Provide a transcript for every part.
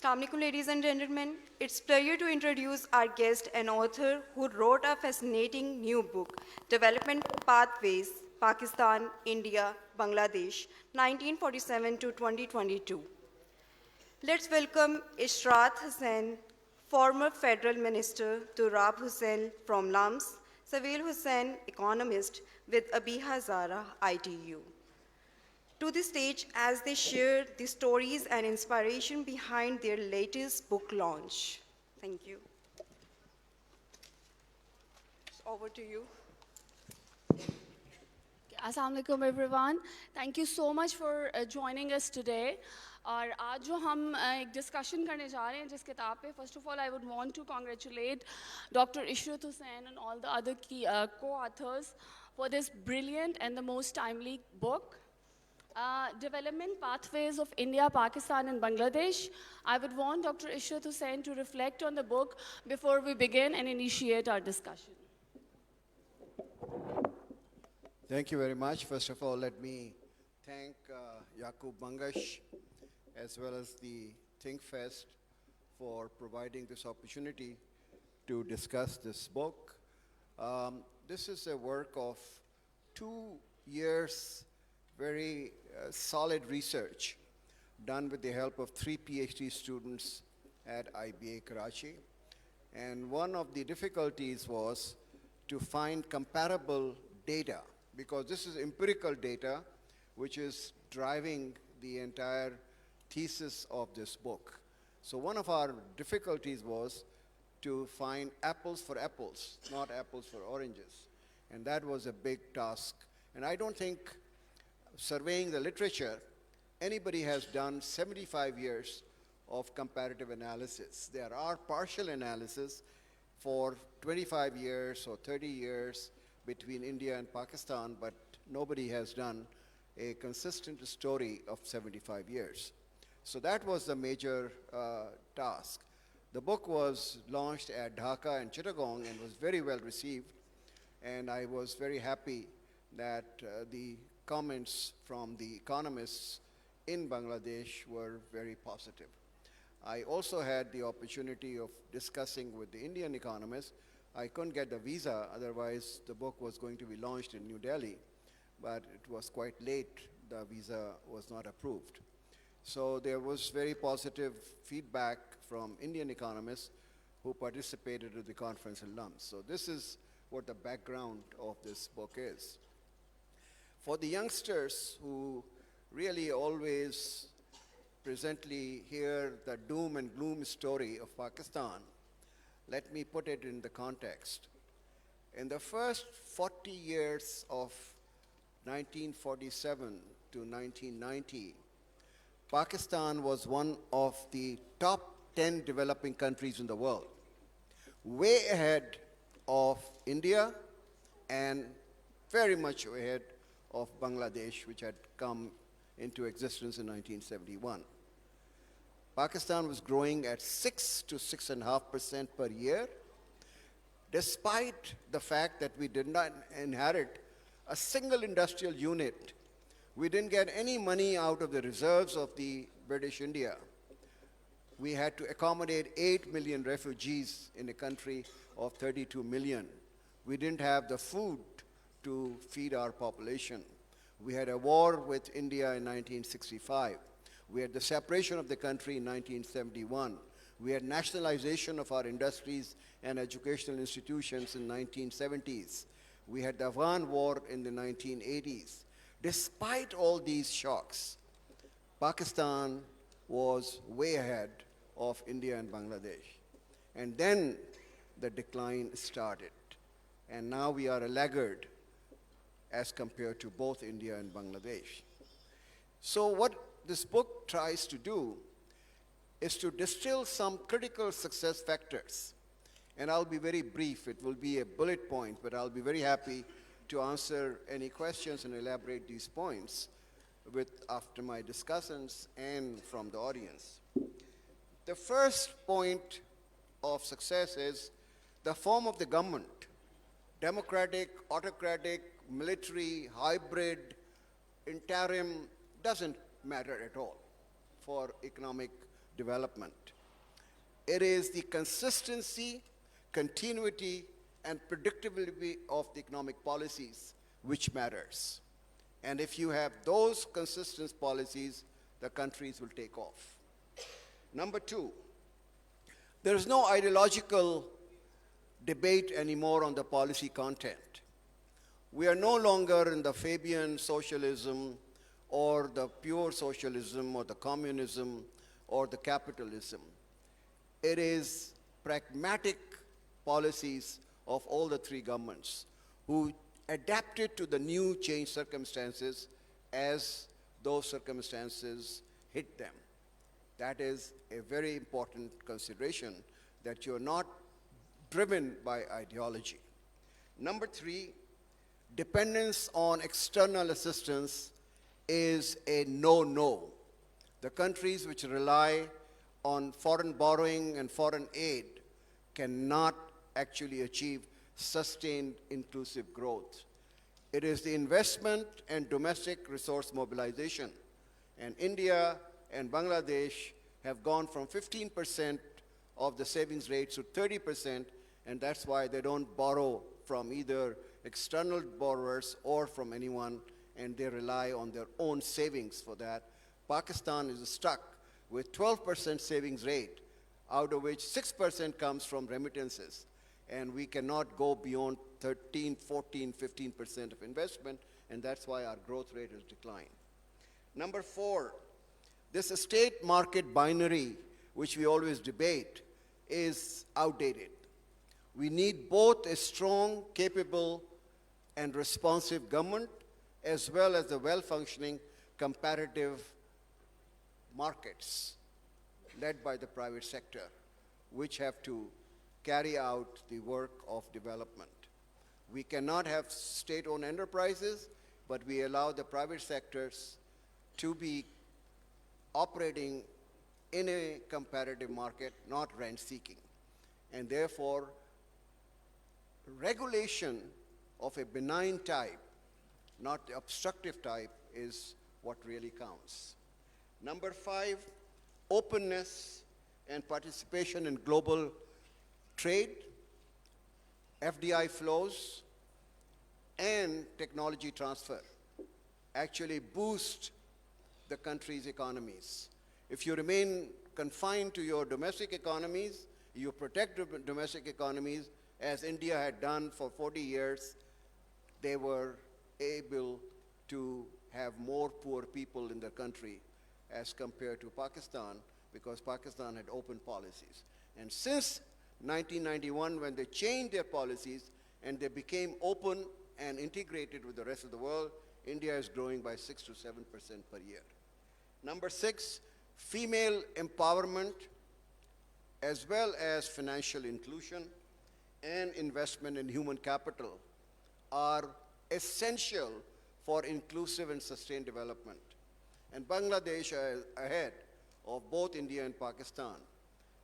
Assalamu alaikum, ladies and gentlemen. It's a pleasure to introduce our guest, an author who wrote a fascinating new book, Development Pathways, Pakistan, India, Bangladesh, 1947 to 2022. Let's welcome Ishrat Hussain, former federal minister, Turab Hussain from LUMS, Savil Hussain, economist with Abiha Zara, ITU, to the stage as they share the stories and inspiration behind their latest book launch. Thank you. Over to you. Assalamu alaikum everyone. Thank you so much for joining us today. और आज जो हम एक discussion करने जा रहे हैं जिस किताब पे first of all I would want to congratulate doctor Ishrat Hussain and all the other co-authors for this brilliant and the most timely book. Development Pathways of India, Pakistan and Bangladesh. I would want Dr. Ishrat Hussain to reflect on the book before we begin and initiate our discussion. Thank you very much. First of all, let me thank Yaqub Mangash as well as the Think Fest for providing this opportunity to discuss this book. This is a work of 2 years, very solid research done with the help of 3 PhD students at IBA Karachi. And one of the difficulties was to find comparable data, because this is empirical data which is driving the entire thesis of this book. So one of our difficulties was to find apples for apples, not apples for oranges. And that was a big task. And I don't think, surveying the literature, anybody has done 75 years of comparative analysis. There are partial analysis for 25 years or 30 years between India and Pakistan, but nobody has done a consistent story of 75 years. So that was the major task. The book was launched at Dhaka and Chittagong and was very well received. And I was very happy that the comments from the economists in Bangladesh were very positive. I also had the opportunity of discussing with the Indian economists. I couldn't get the visa, otherwise the book was going to be launched in New Delhi, but it was quite late. The visa was not approved. So there was very positive feedback from Indian economists who participated at the conference in LUMS. So this is what the background of this book is. For the youngsters who really always presently hear the doom and gloom story of Pakistan, let me put it in the context. In the first 40 years of 1947 to 1990, Pakistan was one of the top 10 developing countries in the world, way ahead of India and very much ahead of Bangladesh, which had come into existence in 1971. Pakistan was growing at 6 to 6.5% per year, despite the fact that we did not inherit a single industrial unit. We didn't get any money out of the reserves of the British India. We had to accommodate 8 million refugees in a country of 32 million. We didn't have the food to feed our population. We had a war with India in 1965. We had the separation of the country in 1971. We had nationalization of our industries and educational institutions in 1970s. We had the Afghan war in the 1980s. Despite all these shocks, Pakistan was way ahead of India and Bangladesh. And then the decline started. And now we are a laggard as compared to both India and Bangladesh. So what this book tries to do is to distill some critical success factors. And I'll be very brief. It will be a bullet point, but I'll be very happy to answer any questions and elaborate these points after my discussants and from the audience. The first point of success is the form of the government: democratic, autocratic, military, hybrid, interim, doesn't matter at all for economic development. It is the consistency, continuity, and predictability of the economic policies which matters. And if you have those consistent policies, the countries will take off. Number two, there is no ideological debate anymore on the policy content. We are no longer in the Fabian socialism or the pure socialism or the communism or the capitalism. It is pragmatic policies of all the three governments who adapted to the new changed circumstances as those circumstances hit them. That is a very important consideration, that you're not driven by ideology. Number three, dependence on external assistance is a no-no. The countries which rely on foreign borrowing and foreign aid cannot actually achieve sustained inclusive growth. It is the investment and domestic resource mobilization. And India and Bangladesh have gone from 15% of the savings rates to 30%, and that's why they don't borrow from either external borrowers or from anyone, and they rely on their own savings for that. Pakistan is stuck with 12% savings rate, out of which 6% comes from remittances. And we cannot go beyond 13, 14, 15% of investment, and that's why our growth rate has declined. Number four, this estate market binary, which we always debate, is outdated. We need both a strong, capable, and responsive government, as well as the well-functioning comparative markets led by the private sector, which have to carry out the work of development. We cannot have state-owned enterprises, but we allow the private sectors to be operating in a comparative market, not rent-seeking. And therefore, regulation of a benign type, not the obstructive type, is what really counts. Number five, openness and participation in global trade, FDI flows, and technology transfer actually boost the country's economies. If you remain confined to your domestic economies, you protect domestic economies, as India had done for 40 years, they were able to have more poor people in their country as compared to Pakistan, because Pakistan had open policies. And since 1991, when they changed their policies and they became open and integrated with the rest of the world, India is growing by 6 to 7% per year. Number six, female empowerment, as well as financial inclusion and investment in human capital, are essential for inclusive and sustained development. And Bangladesh is ahead of both India and Pakistan.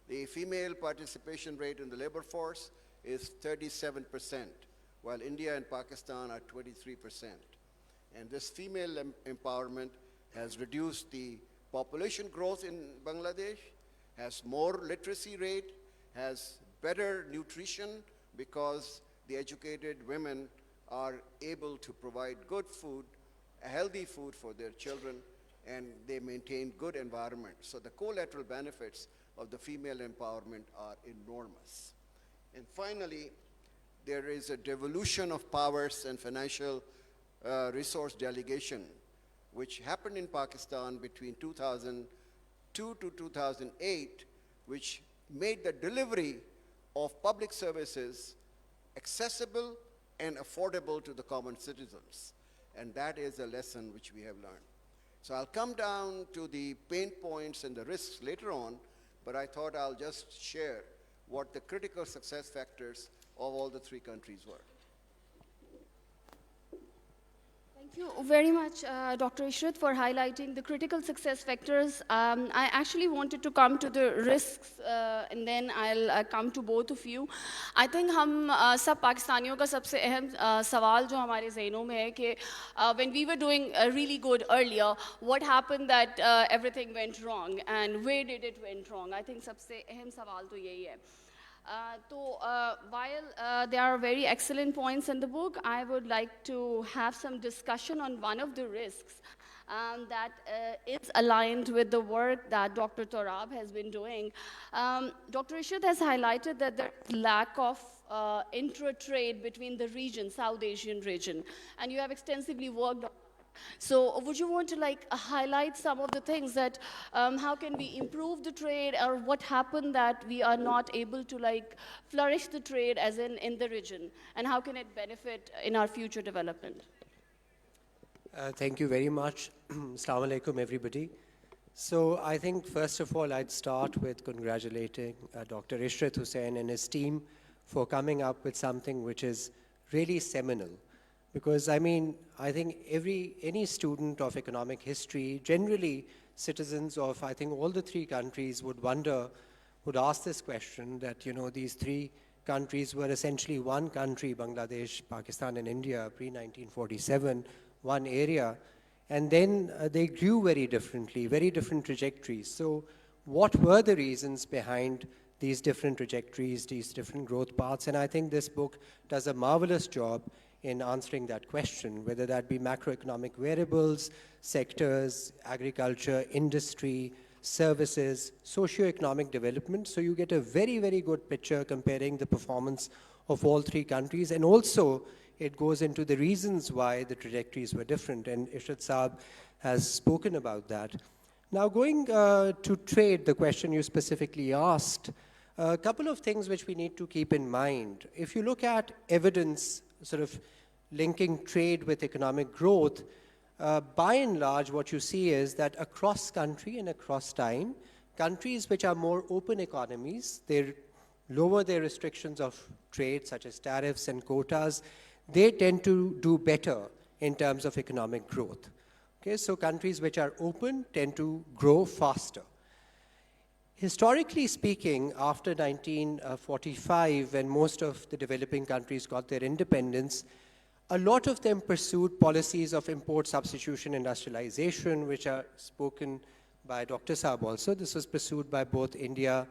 The female participation rate in the labor force is 37%, while India and Pakistan are 23%. And this female empowerment has reduced the population growth in Bangladesh, has more literacy rate, has better nutrition, because the educated women are able to provide good food, healthy food for their children, and they maintain good environment. So the collateral benefits of the female empowerment are enormous. And finally, there is a devolution of powers and financial resource delegation, which happened in Pakistan between 2002 to 2008, which made the delivery of public services accessible and affordable to the common citizens. And that is a lesson which we have learned. So I'll come down to the pain points and the risks later on, but I thought I'll just share what the critical success factors of all the three countries were. Thank Thank you very much, Dr. Ishrat, for highlighting the critical success factors. I actually wanted to come to the risks, and then I'll come to both of you. I think हम सब पाकिस्तानियों का सबसे अहम सवाल जो हमारे ज़हनों में है कि when we were doing really good earlier, what happened that everything went wrong, and where did it went wrong? I think सबसे अहम सवाल तो यही है. While there are very excellent points in the book, I would like to have some discussion on one of the risks that is aligned with the work that Dr. Torab has been doing. Dr. Ishad has highlighted that there is lack of intra-trade between the region, South Asian region, and you have extensively worked on. So would you want to highlight some of the things that how can we improve the trade, or what happened that we are not able to flourish the trade as in the region, and how can it benefit in our future development? Thank you very much. Assalamu alaikum, everybody. So I think first of all I'd start with congratulating Dr. Ishrat Hussain and his team for coming up with something which is really seminal. Because I mean, I think any student of economic history, generally citizens of I think all the three countries would ask this question that, you know, these three countries were essentially one country, Bangladesh, Pakistan and India, pre-1947, one area, and then they grew very differently, very different trajectories. So what were the reasons behind these different trajectories, these different growth paths? And I think this book does a marvelous job in answering that question, whether that be macroeconomic variables, sectors, agriculture, industry, services, socio-economic development. So you get a very, very good picture comparing the performance of all three countries. And also, it goes into the reasons why the trajectories were different. And Ishrat Saab has spoken about that. Now, going to trade, the question you specifically asked, a couple of things which we need to keep in mind. If you look at evidence sort of linking trade with economic growth, by and large, what you see is that across country and across time, countries which are more open economies, they lower their restrictions of trade, such as tariffs and quotas, they tend to do better in terms of economic growth. Okay, so countries which are open tend to grow faster. Historically speaking, after 1945, when most of the developing countries got their independence, a lot of them pursued policies of import substitution industrialization, which are spoken by Dr. Saab also. This was pursued by both India,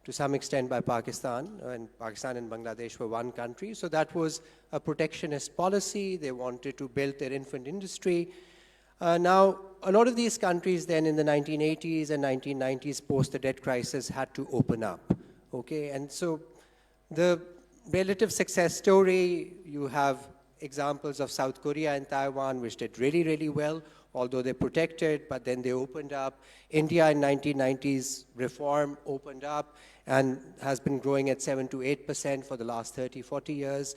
to some extent by Pakistan, and Pakistan and Bangladesh were one country. So that was a protectionist policy. They wanted to build their infant industry. Now, a lot of these countries then in the 1980s and 1990s, post the debt crisis, had to open up. Okay, and so the relative success story, you have examples of South Korea and Taiwan, which did really, really well, although they protected, but then they opened up. India in 1990s reform opened up and has been growing at 7 to 8% for the last 30, 40 years.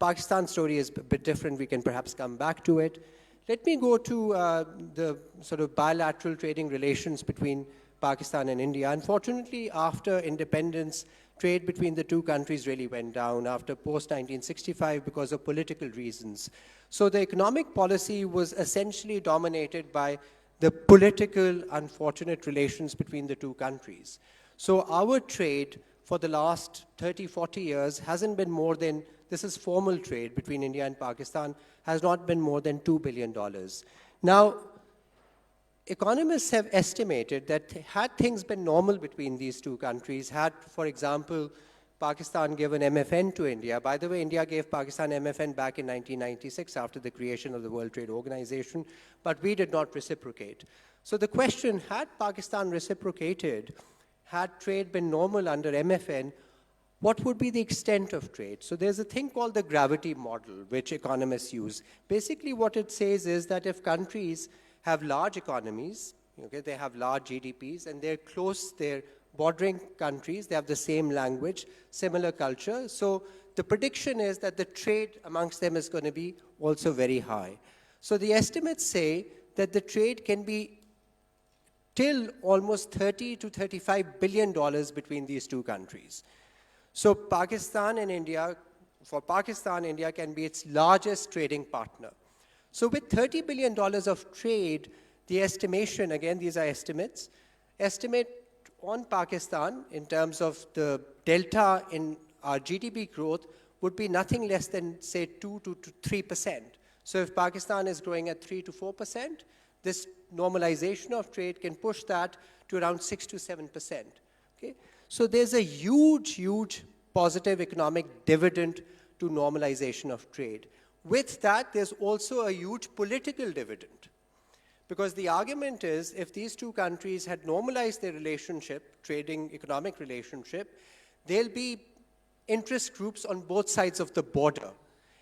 Pakistan's story is a bit different. We can perhaps come back to it. Let me go to the sort of bilateral trading relations between Pakistan and India. Unfortunately, after independence, trade between the two countries really went down after post-1965 because of political reasons. So the economic policy was essentially dominated by the political, unfortunate relations between the two countries. So our trade for the last 30, 40 years hasn't been more than, this is formal trade between India and Pakistan, has not been more than $2 billion. Now, economists have estimated that had things been normal between these two countries, had, for example, Pakistan given MFN to India. By the way, India gave Pakistan MFN back in 1996 after the creation of the World Trade Organization, but we did not reciprocate. So the question, had Pakistan reciprocated, had trade been normal under MFN, what would be the extent of trade? So there's a thing called the gravity model, which economists use. Basically what it says is that if countries have large economies, okay, they have large GDPs, and they're close, they're bordering countries, they have the same language, similar culture. So the prediction is that the trade amongst them is going to be also very high. So the estimates say that the trade can be till almost $30 to $35 billion between these two countries. So Pakistan and India, for Pakistan, India can be its largest trading partner. So with $30 billion of trade, the estimation, again, these are estimates, estimate on Pakistan in terms of the delta in our GDP growth would be nothing less than, say, 2 to 3%. So if Pakistan is growing at 3 to 4%, this normalization of trade can push that to around 6 to 7%. Okay? So there's a huge, huge positive economic dividend to normalization of trade. With that, there's also a huge political dividend. Because the argument is, if these two countries had normalized their relationship, trading, economic relationship, there'll be interest groups on both sides of the border.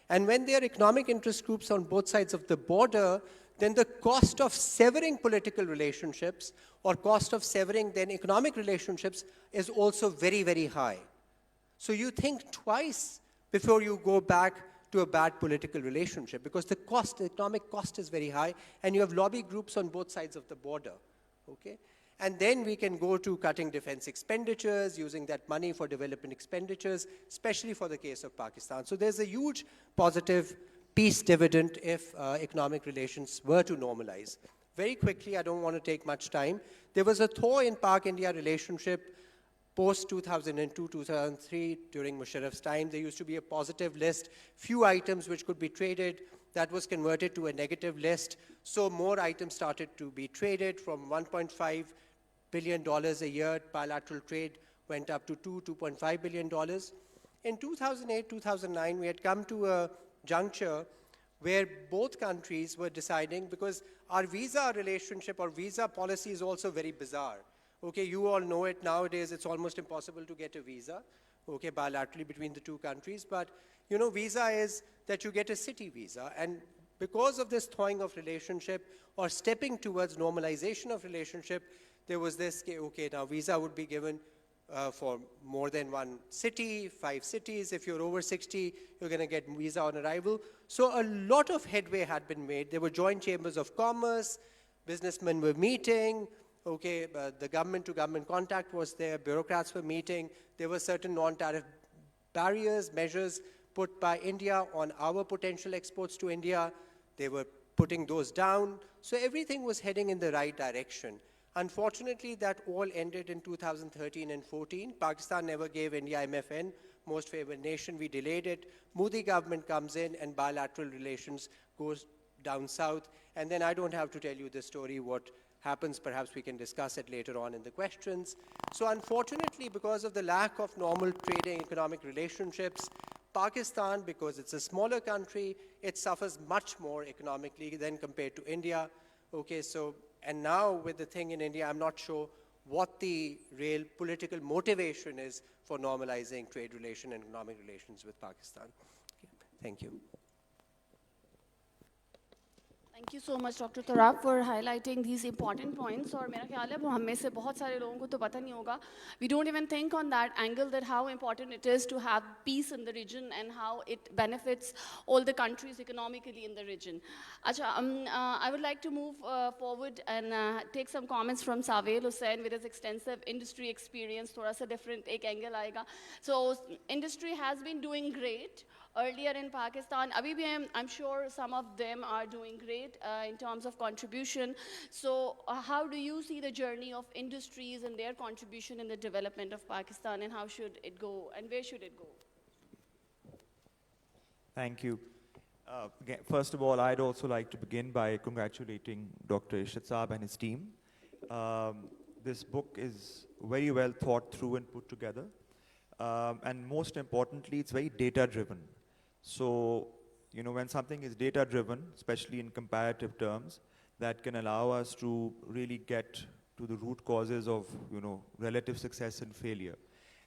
And when there are economic interest groups on both sides of the border, then the cost of severing political relationships or cost of severing then economic relationships is also very, very high. So you think twice before you go back to a bad political relationship because the cost, the economic cost is very high and you have lobby groups on both sides of the border, okay? And then we can go to cutting defense expenditures, using that money for development expenditures, especially for the case of Pakistan. So there's a huge positive peace dividend if economic relations were to normalize. Very quickly, I don't want to take much time. There was a thaw in Pak-India relationship post-2002, 2003, during Musharraf's time. There used to be a positive list, few items which could be traded. That was converted to a negative list. So more items started to be traded from $1.5 billion a year. Bilateral trade went up to $2.5 billion. In 2008, 2009, we had come to a juncture where both countries were deciding, because our visa relationship or visa policy is also very bizarre. Okay, you all know it nowadays, it's almost impossible to get a visa, okay, bilaterally between the two countries. But, you know, visa is that you get a city visa. And because of this thawing of relationship or stepping towards normalization of relationship, there was this, okay, now visa would be given for more than one city, 5 cities. If you're over 60, you're going to get visa on arrival. So a lot of headway had been made. There were joint chambers of commerce, businessmen were meeting, okay, the government-to-government contact was there, bureaucrats were meeting, there were certain non-tariff barriers, measures put by India on our potential exports to India. They were putting those down. So everything was heading in the right direction. Unfortunately, that all ended in 2013 and 14. Pakistan never gave India MFN, most favored nation. We delayed it. Modi government comes in and bilateral relations goes down south. And then I don't have to tell you the story, what happens. Perhaps we can discuss it later on in the questions. So unfortunately, because of the lack of normal trading economic relationships, Pakistan, because it's a smaller country, it suffers much more economically than compared to India. Okay, so, and now with the thing in India, I'm not sure what the real political motivation is for normalizing trade relation and economic relations with Pakistan. Okay, thank you. Thank you so much, Dr. Tarab, for highlighting these important points. और मेरा ख्याल है वो हम में से बहुत सारे लोगों को तो पता नहीं होगा. We don't even think on that angle that how important it is to have peace in the region and how it benefits all the countries economically in the region. अच्छा, I would like to move forward and take some comments from Savel Hussain with his extensive industry experience. थोड़ा सा different एक angle आएगा. So industry has been doing great earlier in Pakistan. Abhi bhi I'm sure some of them are doing great in terms of contribution. So how do you see the journey of industries and their contribution in the development of Pakistan, and how should it go and where should it go? Thank you. First of all, I'd also like to begin by congratulating Dr. Irshad Saab and his team. This book is very well thought through and put together. And most importantly, it's very data-driven. So, you know, when something is data-driven, especially in comparative terms, that can allow us to really get to the root causes of, you know, relative success and failure.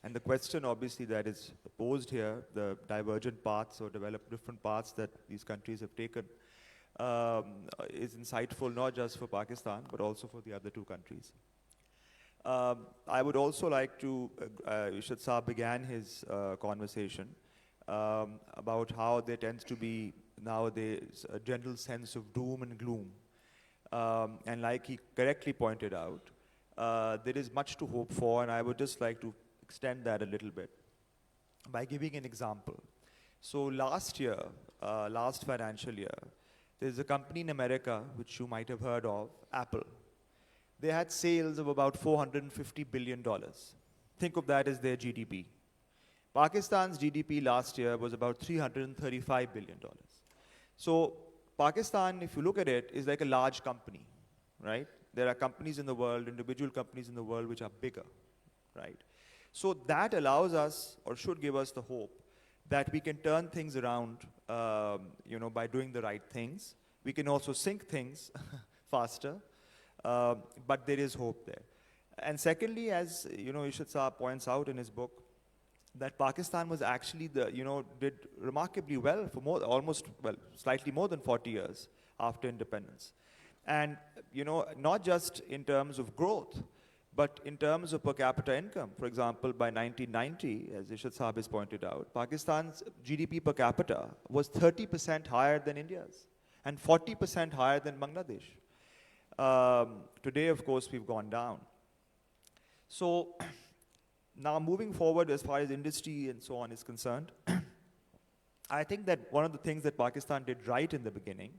And the question, obviously, that is posed here, the divergent paths or different paths that these countries have taken, is insightful not just for Pakistan, but also for the other two countries. I would also like to, Irshad Saab began his conversation about how there tends to be nowadays a general sense of doom and gloom. And like he correctly pointed out, there is much to hope for, and I would just like to extend that a little bit by giving an example. So last year, last financial year, There's a company in America, which you might have heard of, Apple. They had sales of about $450 billion. Think of that as their GDP. Pakistan's GDP last year was about $335 billion. So Pakistan, if you look at it, is like a large company, right? There are companies in the world, individual companies in the world, which are bigger, right? So that allows us, or should give us the hope, that we can turn things around, by doing the right things. We can also sink things faster, but there is hope there. And secondly, as Ishad Saab points out in his book, that Pakistan was actually did remarkably well for slightly more than 40 years after independence. And, not just in terms of growth, but in terms of per capita income. For example, by 1990, as Ishad Saab has pointed out, Pakistan's GDP per capita was 30% higher than India's and 40% higher than Bangladesh. Today, of course, we've gone down. So now moving forward as far as industry and so on is concerned, I think that one of the things that Pakistan did right in the beginning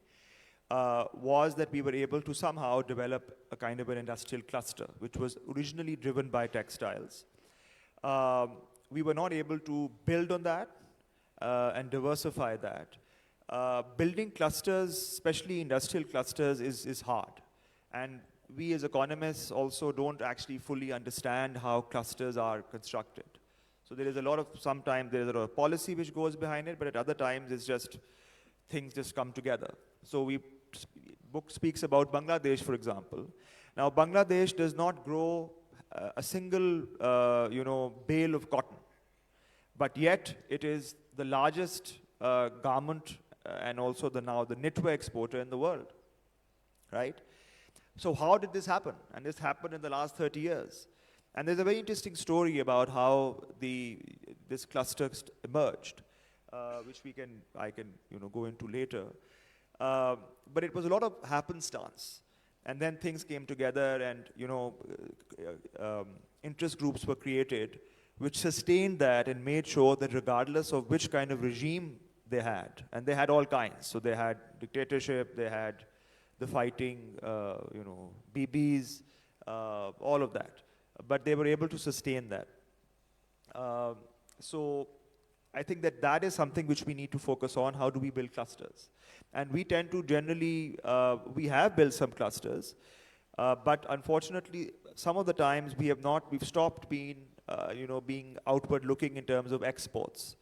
was that we were able to somehow develop a kind of an industrial cluster, which was originally driven by textiles. We were not able to build on that and diversify that. Building clusters, especially industrial clusters, is hard. And we as economists also don't actually fully understand how clusters are constructed. So there is sometimes there is a lot of policy which goes behind it, but at other times it's just, things just come together. So book speaks about Bangladesh, for example. Now, Bangladesh does not grow a single, bale of cotton, but yet it is the largest garment and also now the knitwear exporter in the world, right? So how did this happen? And this happened in the last 30 years. And there's a very interesting story about how this cluster emerged, which I can go into later. But it was a lot of happenstance. And then things came together and, interest groups were created, which sustained that and made sure that regardless of which kind of regime they had, and they had all kinds. So they had dictatorship, they had the fighting, BBs, all of that. But they were able to sustain that. So I think that is something which we need to focus on. How do we build clusters? And we tend to generally, we have built some clusters, but unfortunately, some of the times we've stopped being outward looking in terms of exports.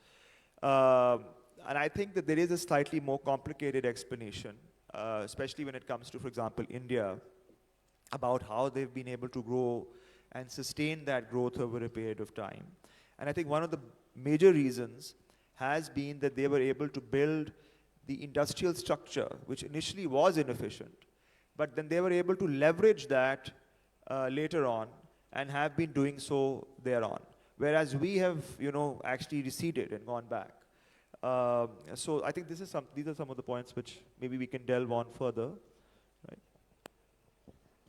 And I think that there is a slightly more complicated explanation, especially when it comes to, for example, India, about how they've been able to grow and sustain that growth over a period of time. And I think one of the major reasons has been that they were able to build the industrial structure, which initially was inefficient, but then they were able to leverage that later on and have been doing so thereon. Whereas we have, actually receded and gone back. So I think these are some of the points which maybe we can delve on further. Right?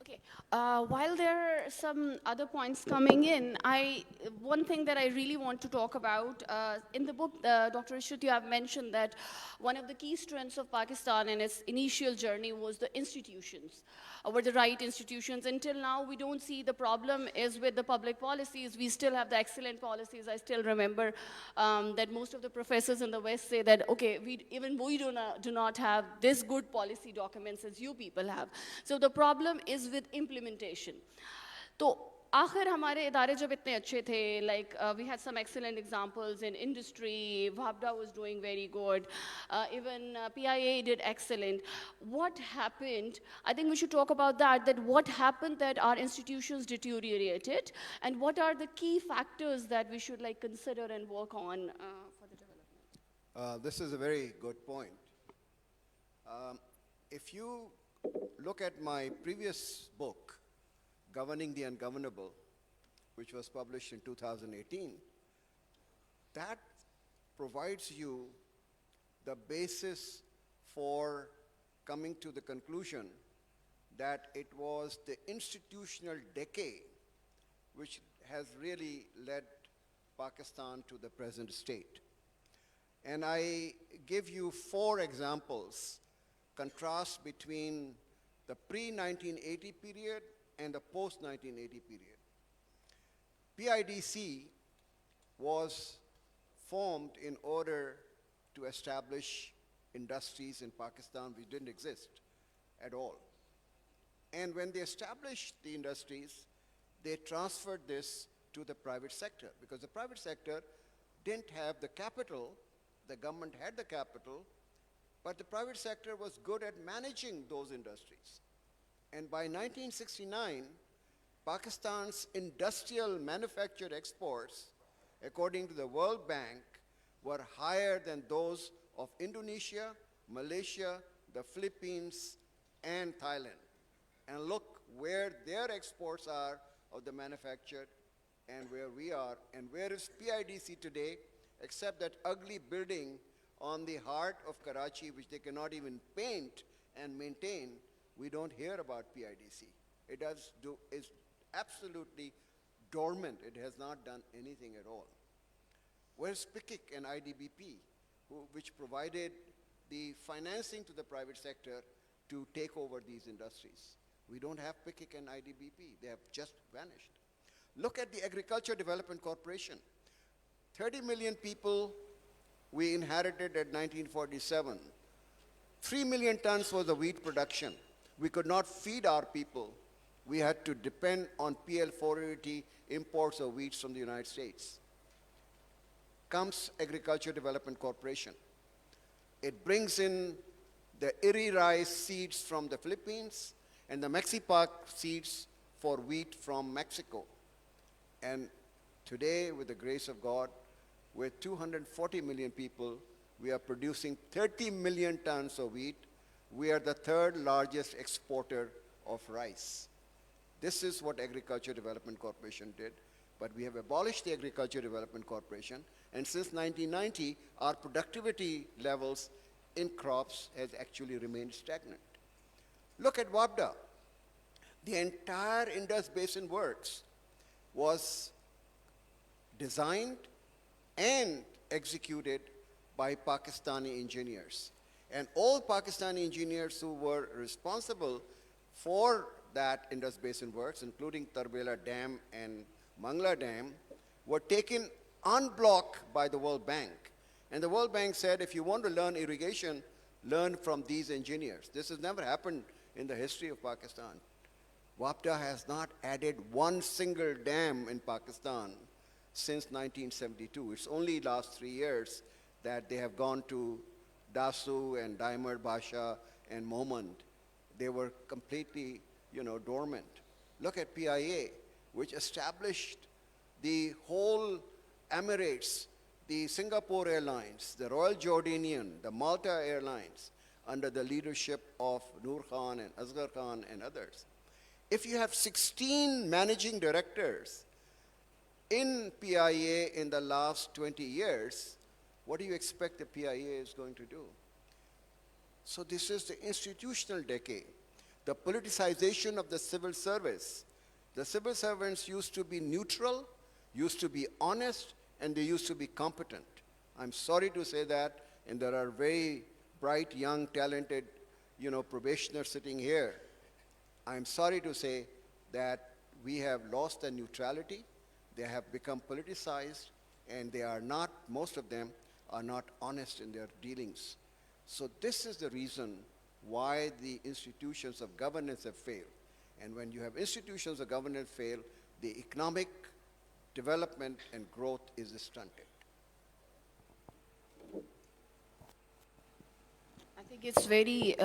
Okay. While there are some other points coming in, one thing that I really want to talk about, in the book, Dr. Ishad, you have mentioned that one of the key strengths of Pakistan in its initial journey was the institutions, were the right institutions. Until now, we don't see the problem is with the public policies. We still have the excellent policies. I still remember that most of the professors in the West say that, okay, we do not have this good policy documents as you people have. So the problem is with implementation. तो आखिर हमारे इदारे जब इतने अच्छे थे, like we had some excellent examples in industry, Wahjoc was doing very good, even PIA did excellent. What happened? I think we should talk about that what happened that our institutions deteriorated, and what are the key factors that we should consider and work on for the development? This is a very good point. If you look at my previous book, Governing the Ungovernable, which was published in 2018, that provides you the basis for coming to the conclusion that it was the institutional decay which has really led Pakistan to the present state. And I give you 4 examples contrast between the pre-1980 period and the post-1980 period. PIDC was formed in order to establish industries in Pakistan which didn't exist at all. And when they established the industries, they transferred this to the private sector because the private sector didn't have the capital. The government had the capital, but the private sector was good at managing those industries. And by 1969, Pakistan's industrial manufactured exports, according to the World Bank, were higher than those of Indonesia, Malaysia, the Philippines, and Thailand. And look where their exports are of the manufactured and where we are. And where is PIDC today, except that ugly building on the heart of Karachi, which they cannot even paint and maintain. We don't hear about PIDC. It's absolutely dormant. It has not done anything at all. Where's PICIC and IDBP, which provided the financing to the private sector to take over these industries? We don't have PICIC and IDBP. They have just vanished. Look at the Agriculture Development Corporation. 30 million people we inherited at 1947. 3 million tons was the wheat production. We could not feed our people. We had to depend on PL 480 imports of wheat from the United States. Comes Agriculture Development Corporation. It brings in the Iri rice seeds from the Philippines and the Mexipac seeds for wheat from Mexico. And today, with the grace of God, with 240 million people, we are producing 30 million tons of wheat. We are the third largest exporter of rice. This is what Agriculture Development Corporation did. But we have abolished the Agriculture Development Corporation, and since 1990, our productivity levels in crops has actually remained stagnant. Look at WAPDA. The entire Indus Basin Works was designed and executed by Pakistani engineers. And all Pakistani engineers who were responsible for that Indus Basin Works, including Tarbela Dam and Mangla Dam, were taken en bloc by the World Bank. And the World Bank said, if you want to learn irrigation, learn from these engineers. This has never happened in the history of Pakistan. WAPDA has not added one single dam in Pakistan since 1972. It's only last 3 years that they have gone to Dasu and Daimar Basha and Momand. They were completely, dormant. Look at PIA, which established the whole Emirates, the Singapore Airlines, the Royal Jordanian, the Malta Airlines, under the leadership of Noor Khan and Asghar Khan and others. If you have 16 managing directors in PIA in the last 20 years, what do you expect the PIA is going to do? So this is the institutional decay, the politicization of the civil service. The civil servants used to be neutral, used to be honest, and they used to be competent. I'm sorry to say that, and there are very bright, young, talented, probationers sitting here. I'm sorry to say that we have lost their neutrality. They have become politicized, and they are not, most of them are not honest in their dealings. So this is the reason why the institutions of governance have failed. And when you have institutions of governance fail, the economic development and growth is stunted. I think it's very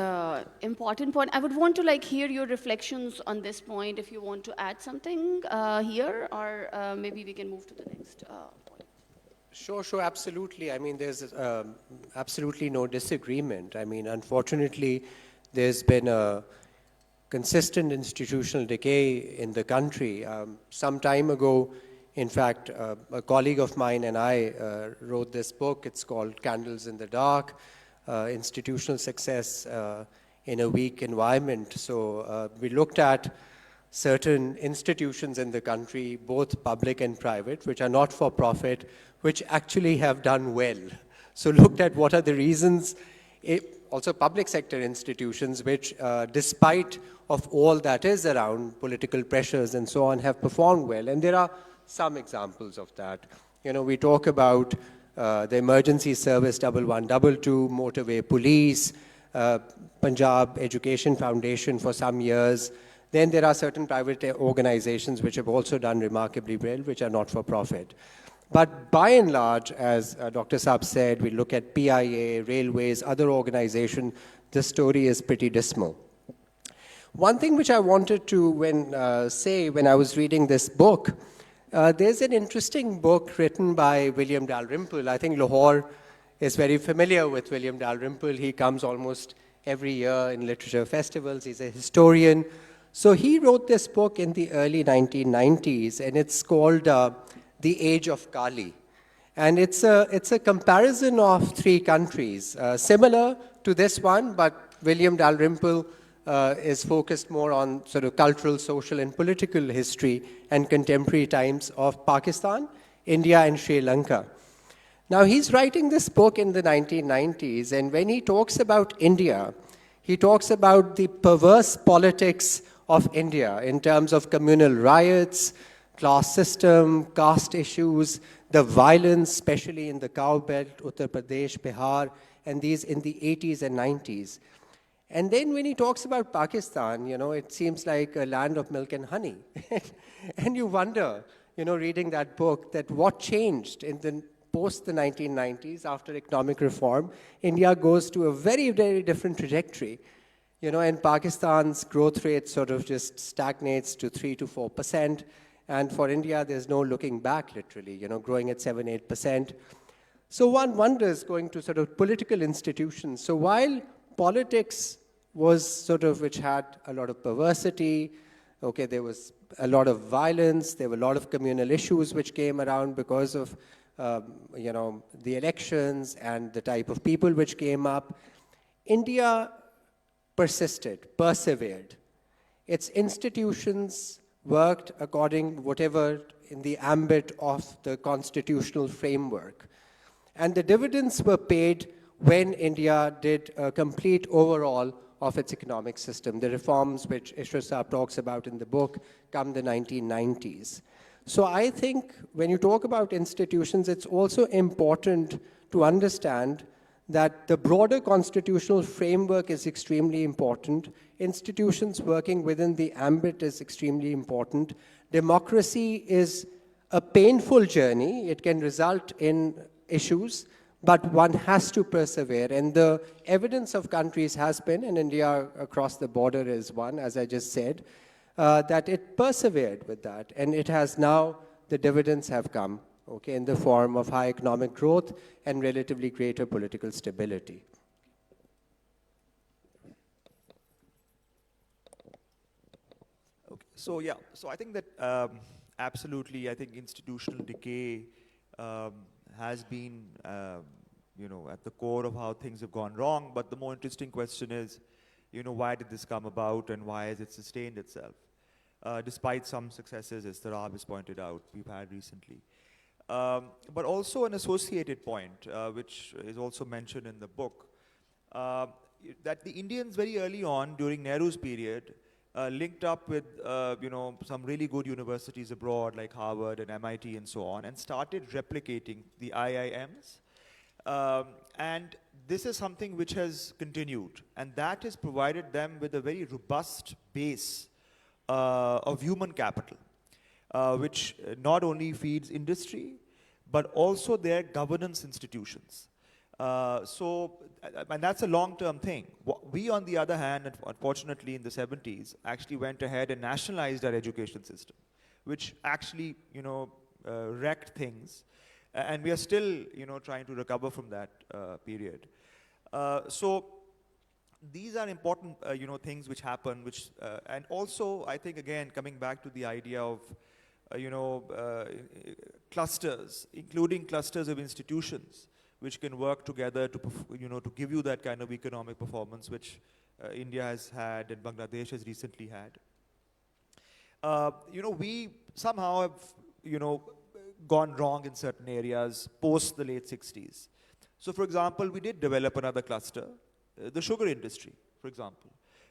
important point. I would want to hear your reflections on this point if you want to add something here, or maybe we can move to the next point. Sure, absolutely. I mean, there's absolutely no disagreement. I mean, unfortunately, there's been a consistent institutional decay in the country. Some time ago, in fact, a colleague of mine and I wrote this book. It's called Candles in the Dark, Institutional Success in a Weak Environment. So we looked at certain institutions in the country, both public and private, which are not for profit, which actually have done well. So looked at what are the reasons also public sector institutions, which despite of all that is around, political pressures and so on, have performed well. And there are some examples of that. We talk about the emergency service 1122, motorway police, Punjab Education Foundation for some years. Then there are certain private organizations which have also done remarkably well, which are not for profit. But by and large, as Dr. Saab said, we look at PIA, railways, other organizations, the story is pretty dismal. One thing which I wanted to say when I was reading this book, there's an interesting book written by William Dalrymple. I think Lahore is very familiar with William Dalrymple. He comes almost every year in literature festivals. He's a historian. So he wrote this book in the early 1990s, and it's called The Age of Kali. And it's a comparison of three countries, similar to this one, but William Dalrymple is focused more on sort of cultural, social, and political history and contemporary times of Pakistan, India, and Sri Lanka. Now, he's writing this book in the 1990s, and when he talks about India, he talks about the perverse politics of India in terms of communal riots, class system, caste issues, the violence, especially in the cow belt, Uttar Pradesh, Bihar, and these in the 80s and 90s. And then when he talks about Pakistan, it seems like a land of milk and honey. And you wonder, reading that book, that what changed in the post the 1990s after economic reform. India goes to a very, very different trajectory. And Pakistan's growth rate sort of just stagnates to 3 to 4%. And for India, there's no looking back, literally, growing at 7, 8%. So one wonders, going to sort of political institutions. So while politics was sort of, which had a lot of perversity, okay, there was a lot of violence, there were a lot of communal issues which came around because of, the elections and the type of people which came up. India persisted, persevered. Its institutions worked according whatever in the ambit of the constitutional framework. And the dividends were paid when India did a complete overhaul of its economic system. The reforms which Ishrat Saab talks about in the book come the 1990s. So I think when you talk about institutions, it's also important to understand that the broader constitutional framework is extremely important. Institutions working within the ambit is extremely important. Democracy is a painful journey. It can result in issues, but one has to persevere. And the evidence of countries has been, and India across the border is one, as I just said, that it persevered with that. And it has now, the dividends have come, okay, in the form of high economic growth and relatively greater political stability. Okay. So I think that absolutely, I think institutional decay has been, at the core of how things have gone wrong. But the more interesting question is, why did this come about and why has it sustained itself? Despite some successes, as Tarab has pointed out, we've had recently. But also an associated point, which is also mentioned in the book, that the Indians very early on, during Nehru's period, linked up with, some really good universities abroad, like Harvard and MIT and so on, and started replicating the IIMs. And this is something which has continued, and that has provided them with a very robust base of human capital, which not only feeds industry, but also their governance institutions. And that's a long-term thing. We, on the other hand, unfortunately in the 70s, actually went ahead and nationalized our education system, which actually, wrecked things. And we are still, trying to recover from that period. So these are important, things which happen, which, and also, I think, again, coming back to the idea of, clusters, including clusters of institutions, which can work together to, to give you that kind of economic performance, which India has had and Bangladesh has recently had. We somehow have, gone wrong in certain areas post the late 60s. So, for example, we did develop another cluster, the sugar industry, for example.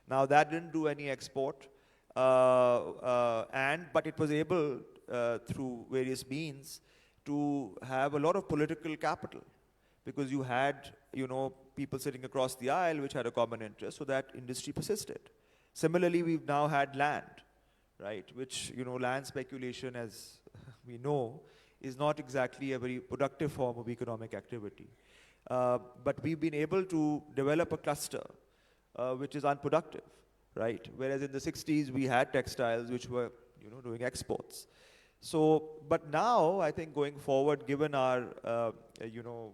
Now that didn't do any export, but it was able through various means to have a lot of political capital, because you had, people sitting across the aisle which had a common interest, so that industry persisted. Similarly, we've now had land, right, which, land speculation, as we know, is not exactly a very productive form of economic activity. But we've been able to develop a cluster which is unproductive, right? Whereas in the 60s, we had textiles which were, doing exports. So, but now, I think going forward, given our,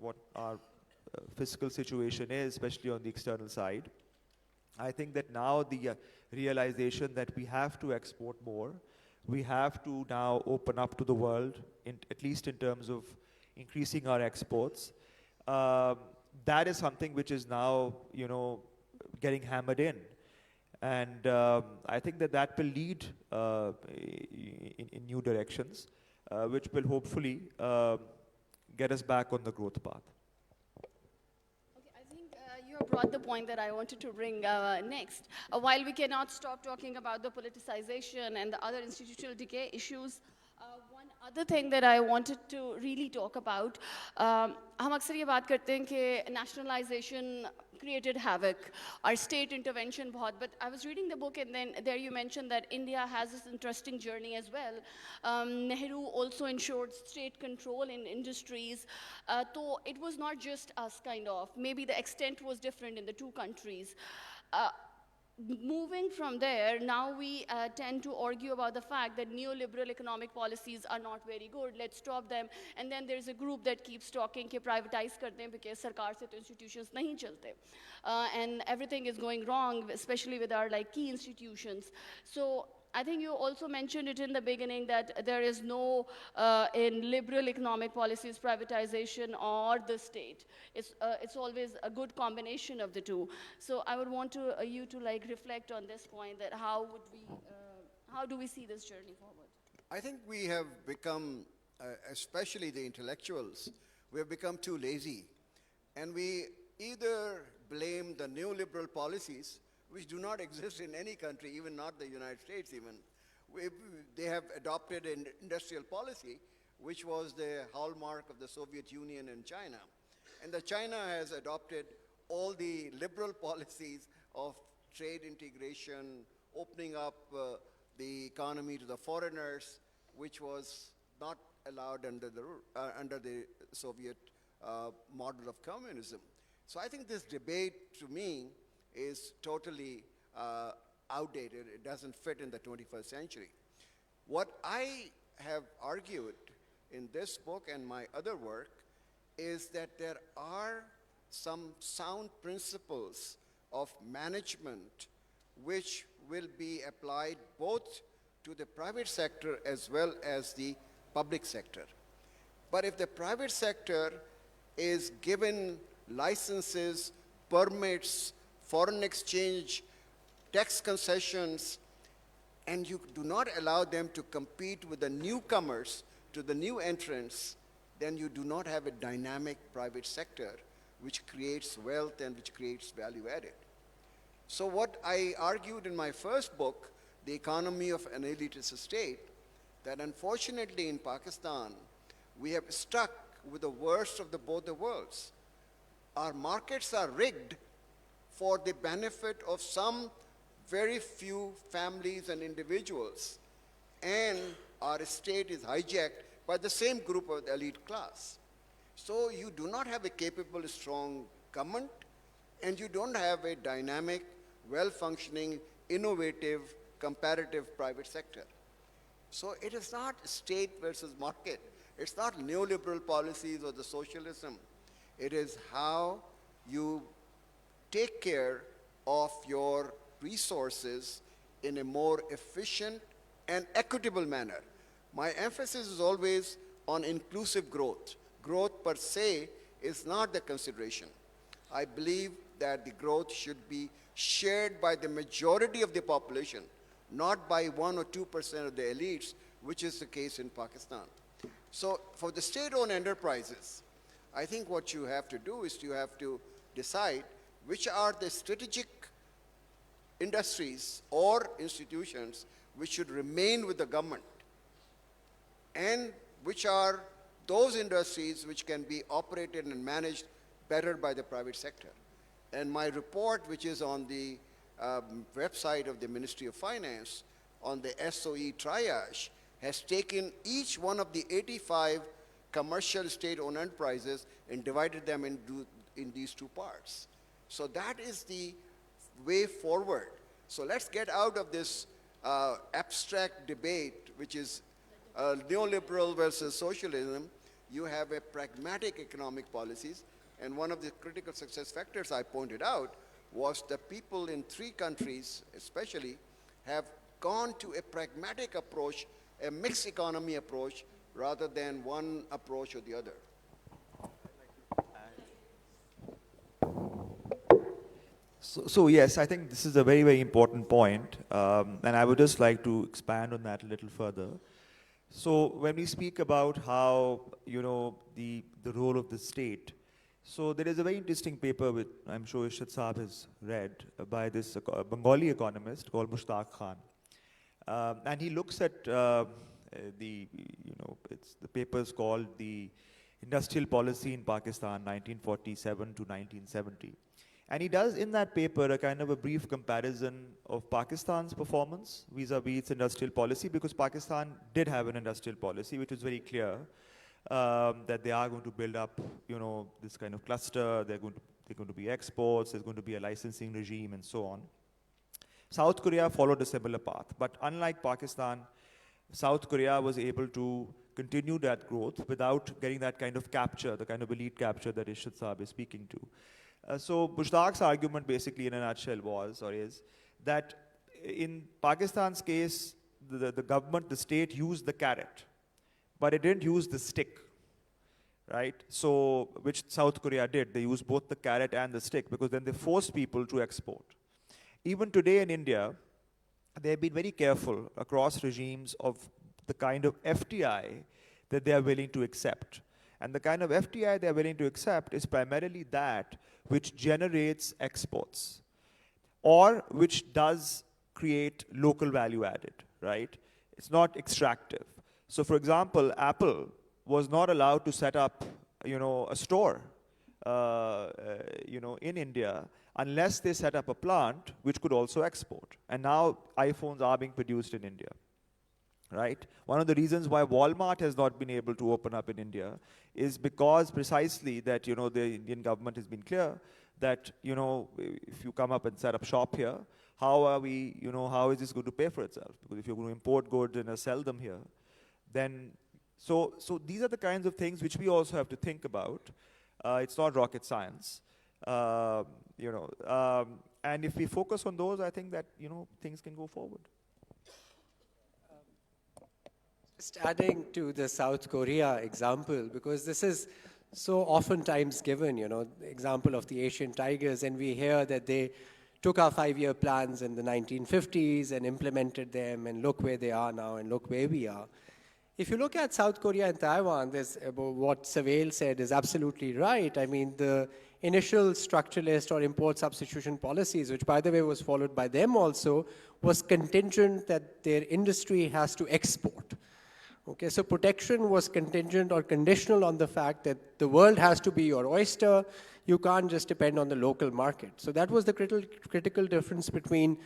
what our fiscal situation is, especially on the external side, I think that now the realization that we have to export more, we have to now open up to the world, at least in terms of increasing our exports. That is something which is now, getting hammered in. And I think that will lead in new directions, which will hopefully get us back on the growth path. Okay, I think you have brought the point that I wanted to bring next. While we cannot stop talking about the politicization and the other institutional decay issues, one other thing that I wanted to really talk about, हम अक्सर ये बात करते हैं कि nationalization created havoc, our state intervention बहुत, but I was reading the book and then there you mentioned that India has this interesting journey as well. Nehru also ensured state control in industries, so it was not just us kind of, maybe the extent was different in the two countries. Moving from there, now we tend to argue about the fact that neoliberal economic policies are not very good, let's stop them. And then there's a group that keeps talking कि privatize कर दें because सरकार से तो institutions नहीं चलते. And everything is going wrong, especially with our key institutions. So I think you also mentioned it in the beginning that there is no, in liberal economic policies, privatization or the state. It's always a good combination of the two. So I would want you to reflect on this point, that how do we see this journey forward? I think we have become, especially the intellectuals, we have become too lazy. And we either blame the neoliberal policies, which do not exist in any country, even not the United States even. They have adopted an industrial policy, which was the hallmark of the Soviet Union and China. And China has adopted all the liberal policies of trade integration, opening up the economy to the foreigners, which was not allowed under the Soviet model of communism. So I think this debate, to me, is totally outdated. It doesn't fit in the 21st century. What I have argued in this book and my other work is that there are some sound principles of management which will be applied both to the private sector as well as the public sector. But if the private sector is given licenses, permits, foreign exchange, tax concessions, and you do not allow them to compete with the newcomers, to the new entrants, then you do not have a dynamic private sector which creates wealth and which creates value added. So what I argued in my first book, The Economy of an Elitist State, that unfortunately in Pakistan, we have stuck with the worst of both the worlds. Our markets are rigged for the benefit of some very few families and individuals. And our state is hijacked by the same group of the elite class. So you do not have a capable, strong government, and you don't have a dynamic, well-functioning, innovative, comparative private sector. So it is not state versus market. It's not neoliberal policies or the socialism. It is how you take care of your resources in a more efficient and equitable manner. My emphasis is always on inclusive growth. Growth per se is not the consideration. I believe that the growth should be shared by the majority of the population, not by 1 or 2% of the elites, which is the case in Pakistan. So for the state-owned enterprises, I think what you have to do is you have to decide which are the strategic industries or institutions which should remain with the government, and which are those industries which can be operated and managed better by the private sector. And my report, which is on the website of the Ministry of Finance on the SOE triage, has taken each one of the 85 commercial state-owned enterprises and divided them in these two parts. So that is the way forward. So let's get out of this abstract debate, which is neoliberal versus socialism. You have a pragmatic economic policies, and one of the critical success factors I pointed out was the people in 3 countries especially have gone to a pragmatic approach, a mixed economy approach, rather than one approach or the other. So yes, I think this is a very, very important point, and I would just like to expand on that a little further. So when we speak about how, the role of the state, so there is a very interesting paper which I'm sure Ishad Saab has read by this Bengali economist called Mushtaq Khan. And he looks at the paper is called the Industrial Policy in Pakistan, 1947 to 1970. And he does in that paper a kind of a brief comparison of Pakistan's performance vis-a-vis its industrial policy, because Pakistan did have an industrial policy which was very clear that they are going to build up, this kind of cluster, they're going to be exports, there's going to be a licensing regime and so on. South Korea followed a similar path, but unlike Pakistan, South Korea was able to continue that growth without getting that kind of capture, the kind of elite capture that Ishad Saab is speaking to. So Mushtaq's argument basically in a nutshell was, or is, that in Pakistan's case, the government, the state used the carrot, but it didn't use the stick, right? So, which South Korea did, they used both the carrot and the stick, because then they forced people to export. Even today in India, they have been very careful across regimes of the kind of FDI that they are willing to accept. And the kind of FDI they are willing to accept is primarily that which generates exports or which does create local value added, right? It's not extractive. So for example, Apple was not allowed to set up, a store, in India unless they set up a plant which could also export. And now iPhones are being produced in India. Right? One of the reasons why Walmart has not been able to open up in India is because precisely that, the Indian government has been clear that, if you come up and set up shop here, how is this going to pay for itself? Because if you're going to import goods and sell them here, then, so these are the kinds of things which we also have to think about. It's not rocket science, and if we focus on those, I think that, things can go forward. Just adding to the South Korea example, because this is so oftentimes given, the example of the Asian tigers, and we hear that they took our 5-year plans in the 1950s and implemented them, and look where they are now, and look where we are. If you look at South Korea and Taiwan, what Savail said is absolutely right. I mean, the initial structuralist or import substitution policies, which by the way was followed by them also, was contingent that their industry has to export. Okay, so protection was contingent or conditional on the fact that the world has to be your oyster. You can't just depend on the local market. So that was the critical difference between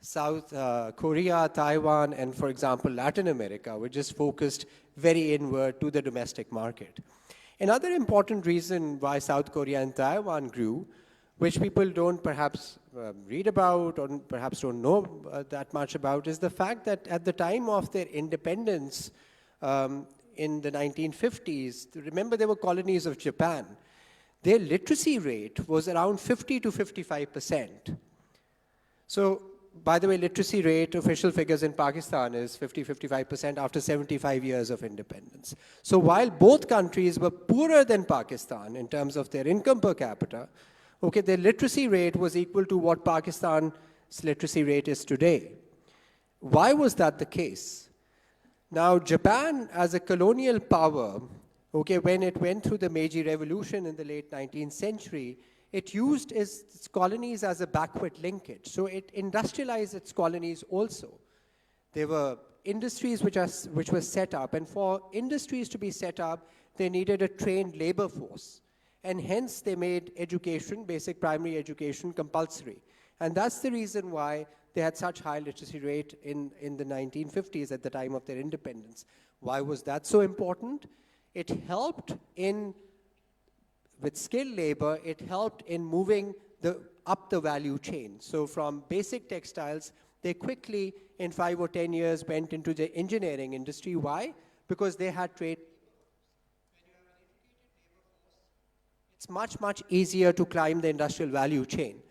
South Korea, Taiwan, and, for example, Latin America, which is focused very inward to the domestic market. Another important reason why South Korea and Taiwan grew, which people don't perhaps read about or perhaps don't know that much about, is the fact that at the time of their independence, in the 1950s, remember they were colonies of Japan, their literacy rate was around 50 to 55%. So, by the way, literacy rate, official figures in Pakistan is 50-55% after 75 years of independence. So while both countries were poorer than Pakistan in terms of their income per capita, okay, their literacy rate was equal to what Pakistan's literacy rate is today. Why was that the case? Now, Japan, as a colonial power, okay, when it went through the Meiji Revolution in the late 19th century, it used its colonies as a backward linkage. So it industrialized its colonies also. There were industries which were set up, and for industries to be set up, they needed a trained labor force. And hence they made education, basic primary education, compulsory. And that's the reason why they had such high literacy rate in the 1950s at the time of their independence. Why was that so important? It helped with skilled labor, it helped in moving up the value chain. So from basic textiles, they quickly, in 5 or 10 years, went into the engineering industry. Why? Because they had trade. It's much, much easier to climb the industrial value chain.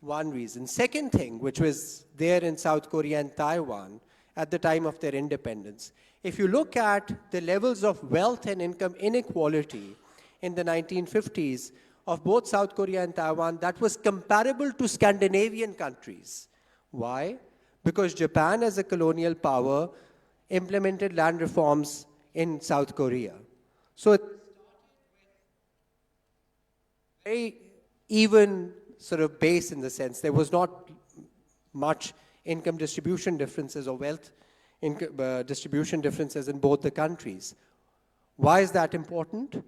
One reason. Second thing, which was there in South Korea and Taiwan at the time of their independence, if you look at the levels of wealth and income inequality in the 1950s of both South Korea and Taiwan, that was comparable to Scandinavian countries. Why? Because Japan, as a colonial power, implemented land reforms in South Korea. So very even sort of base in the sense. There was not much income distribution differences or wealth distribution differences in both the countries. Why is that important?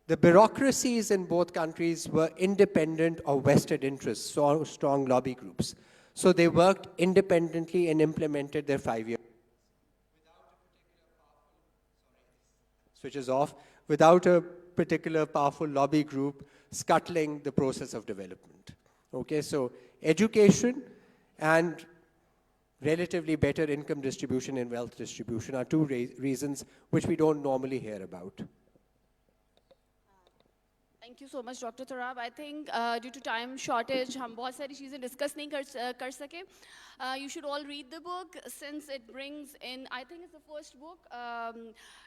The bureaucracies in both countries were independent of vested interests, so strong lobby groups. So they worked independently and implemented their 5-year. Switches off, without a particular powerful lobby group scuttling the process of development. Okay, so education and relatively better income distribution and wealth distribution are two reasons which we don't normally hear about. Thank you so much, Dr. Tarab. I think due to time shortage, हम बहुत सारी चीजें discuss नहीं कर सके. You should all read the book since it brings in, I think it's the first book,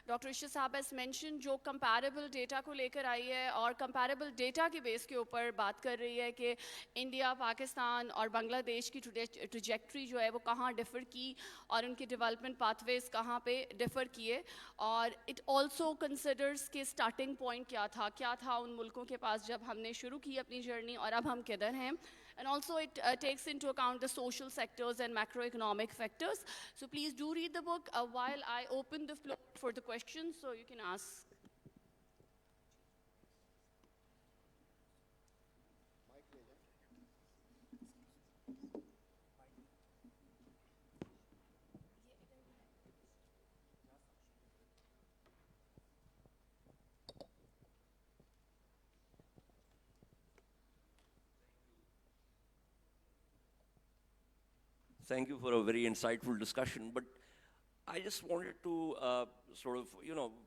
Dr. Ishit Saab has mentioned, जो comparable data को लेकर आई है और comparable data के base के ऊपर बात कर रही है कि इंडिया, पाकिस्तान और बांग्लादेश की trajectory जो है वो कहाँ differ की और उनके development pathways कहाँ पे differ किए और it also considers कि starting point क्या था उन मुल्कों के पास जब हमने शुरू की अपनी journey और अब हम किधर हैं. And also it takes into account the social sectors and macroeconomic factors. So please do read the book while I open the floor for the questions, so you can ask. Thank you for a very insightful discussion, but I just wanted to sort of,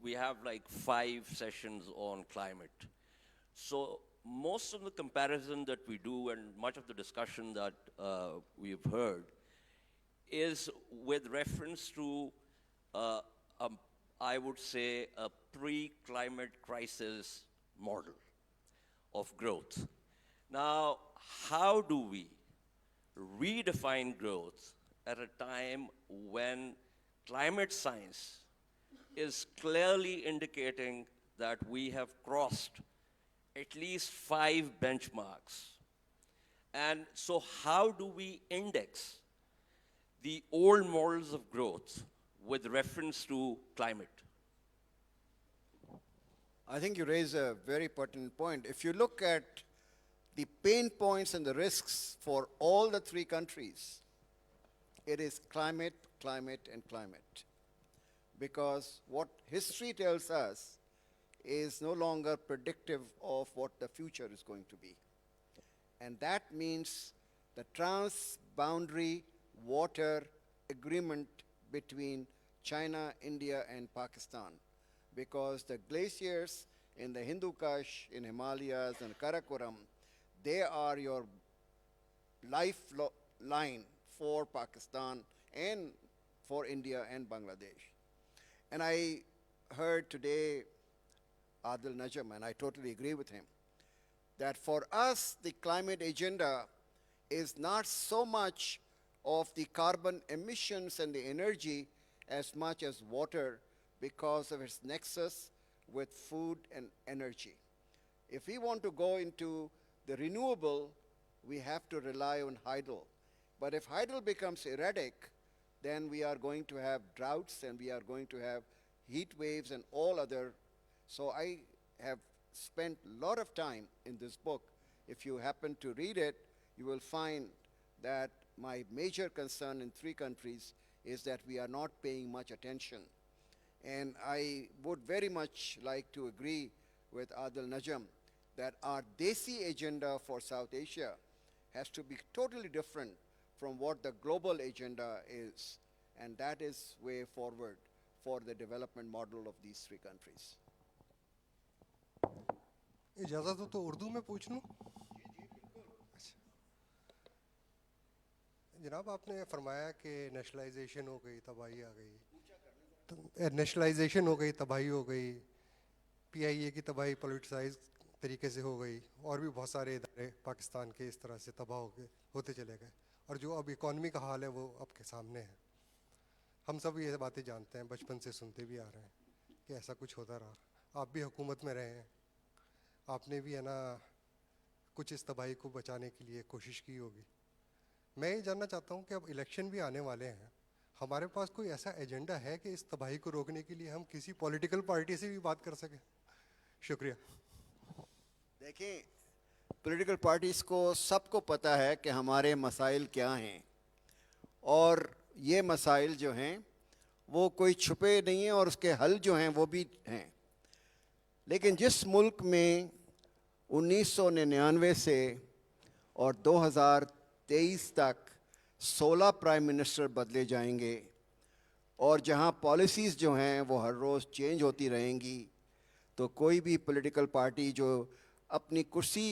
we have like 5 sessions on climate. So most of the comparison that we do and much of the discussion that we've heard is with reference to, I would say, a pre-climate crisis model of growth. Now, how do we redefine growth at a time when climate science is clearly indicating that we have crossed at least 5 benchmarks? And so how do we index the old models of growth with reference to climate? I think you raise a very pertinent point. If you look at the pain points and the risks for all the 3 countries, it is climate, climate, and climate. Because what history tells us is no longer predictive of what the future is going to be. And that means the trans-boundary water agreement between China, India, and Pakistan. Because the glaciers in the Hindu Kush, in Himalayas, and Karakoram, they are your lifeline for Pakistan and for India and Bangladesh. And I heard today Adil Najam, and I totally agree with him, that for us, the climate agenda is not so much of the carbon emissions and the energy as much as water because of its nexus with food and energy. If we want to go into the renewable, we have to rely on hydel. But if hydel becomes erratic, then we are going to have droughts and we are going to have heat waves and all other. So I have spent a lot of time in this book. If you happen to read it, you will find that my major concern in 3 countries is that we are not paying much attention. And I would very much like to agree with Adil Najam that our Desi agenda for South Asia has to be totally different from what the global agenda is. And that is way forward for the development model of these 3 countries. इजाज़त हो तो उर्दू में पूछ लूँ? जनाब आपने फरमाया कि नेशनलाइजेशन हो गई, तबाही आ गई, तो नेशनलाइजेशन हो गई, तबाही हो गई, पीआईए की तबाही पॉलिटिसाइज तरीके से हो गई, और भी बहुत सारे इदारे पाकिस्तान के इस तरह से तबाह होते चले गए, और जो अब इकॉनमी का हाल है वो आपके सामने है. हम सब ये बातें जानते हैं, बचपन से सुनते भी आ रहे हैं कि ऐसा कुछ होता रहा. आप भी हुकूमत में रहे हैं, आपने भी है ना कुछ इस तबाही को बचाने के लिए कोशिश की होगी. मैं ये जानना चाहता हूँ कि अब इलेक्शन भी आने वाले हैं, हमारे पास कोई ऐसा एजेंडा है कि इस तबाही को रोकने के लिए हम किसी पॉलिटिकल पार्टी से भी बात कर सकें? शुक्रिया. देखिए, पॉलिटिकल पार्टीज़ को सबको पता है कि हमारे मसाइल क्या हैं, और ये मसाइल जो हैं वो कोई छुपे नहीं हैं और उसके हल जो हैं वो भी हैं. लेकिन जिस मुल्क में 1999 से और 2023 तक 16 प्राइम मिनिस्टर बदले जाएंगे, और जहां पॉलिसीज़ जो हैं वो हर रोज़ चेंज होती रहेंगी, तो कोई भी पॉलिटिकल पार्टी जो अपनी कुर्सी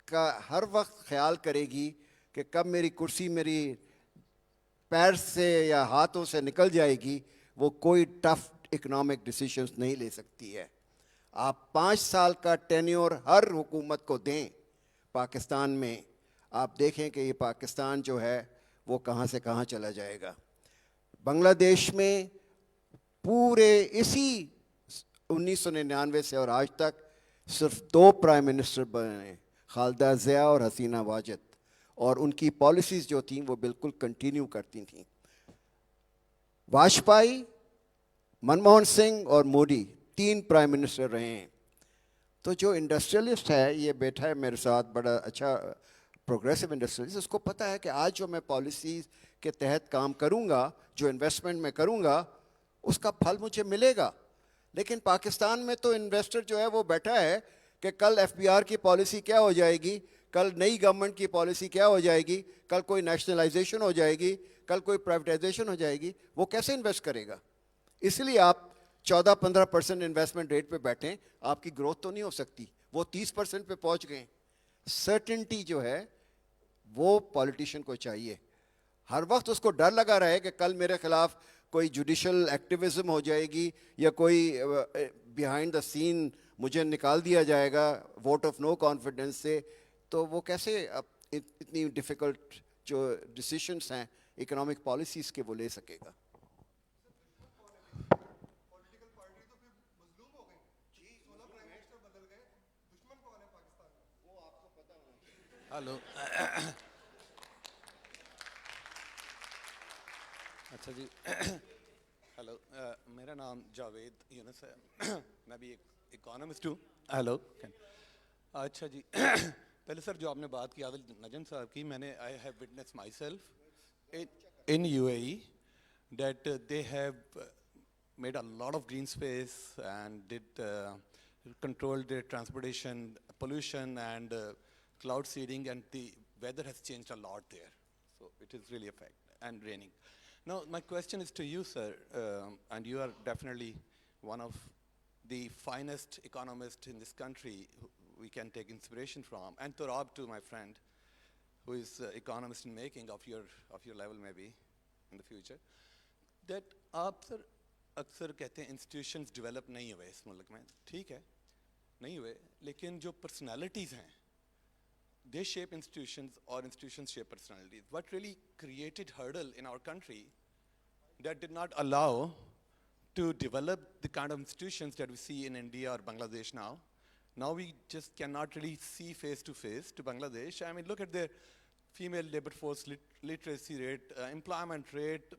का हर वक्त ख्याल करेगी कि कब मेरी कुर्सी मेरी पैर से या हाथों से निकल जाएगी, वो कोई टफ इकोनॉमिक डिसीजंस नहीं ले सकती है. आप 5 साल का टेन्योर हर हुकूमत को दें पाकिस्तान में, आप देखें कि ये पाकिस्तान जो है वो कहाँ से कहाँ चला जाएगा. बांग्लादेश में पूरे इसी 1999 से और आज तक सिर्फ 2 प्राइम मिनिस्टर बने, खालिदा ज़िया और हसीना वाजिद, और उनकी पॉलिसीज़ जो थीं वो बिल्कुल कंटिन्यू करती थीं. वाजपेयी, मनमोहन सिंह और मोदी 3 प्राइम मिनिस्टर रहे हैं. तो जो इंडस्ट्रियलिस्ट है, ये बैठा है मेरे साथ, बड़ा अच्छा प्रोग्रेसिव इंडस्ट्रियलिस्ट, उसको पता है कि आज जो मैं पॉलिसीज़ के तहत काम करूँगा, जो इन्वेस्टमेंट मैं करूँगा, उसका फल मुझे मिलेगा. लेकिन पाकिस्तान में तो इन्वेस्टर जो है वो बैठा है कि कल एफबीआर की पॉलिसी क्या हो जाएगी, कल नई गवर्नमेंट की पॉलिसी क्या हो जाएगी, कल कोई नेशनलाइजेशन हो जाएगी, कल कोई प्राइवेटाइजेशन हो जाएगी, वो कैसे इन्वेस्ट करेगा. इसलिए आप 14-15% इन्वेस्टमेंट रेट पे बैठें, आपकी ग्रोथ तो नहीं हो सकती. वो 30% पे पहुंच गए. सर्टेनिटी जो है वो पॉलिटिशियन को चाहिए. हर वक्त उसको डर लगा रहे कि कल मेरे खिलाफ कोई जुडिशल एक्टिविज्म हो जाएगी या कोई बिहाइंड द सीन मुझे निकाल दिया जाएगा वोट ऑफ नो कॉन्फिडेंस से, तो वो कैसे इतनी डिफ़िकल्ट जो डिसीशंस हैं इकोनॉमिक पॉलिसीज़ के वो ले सकेगा. हेलो. अच्छा जी. हेलो, मेरा नाम जावेद यूनुस है. मैं भी एक इकोनॉमिस्ट हूँ. हेलो. अच्छा जी. पहले सर जो आपने बात की आदिल नजम साहब की, मैंने I have witness my self in UAE that they have made a lot of green space and did controlled their transportation, pollution and cloud seeding, and the weather has changed a lot there. So it is really a fact, and raining. Now my question is to you, sir, and you are definitely one of the finest economists in this country who we can take inspiration from, and Torab too, my friend, who is economist in making of your level maybe in the future. That आप sir अक्सर कहते हैं institutions develop नहीं हुए इस मुल्क में. ठीक है, नहीं हुए, लेकिन जो पर्सनालिटीज़ हैं they shape institutions or institutions shape personalities. What really created hurdle in our country that did not allow to develop the kind of institutions that we see in India or Bangladesh now, Now we just cannot really see face to Bangladesh. I mean, look at their female labor force literacy rate, employment rate,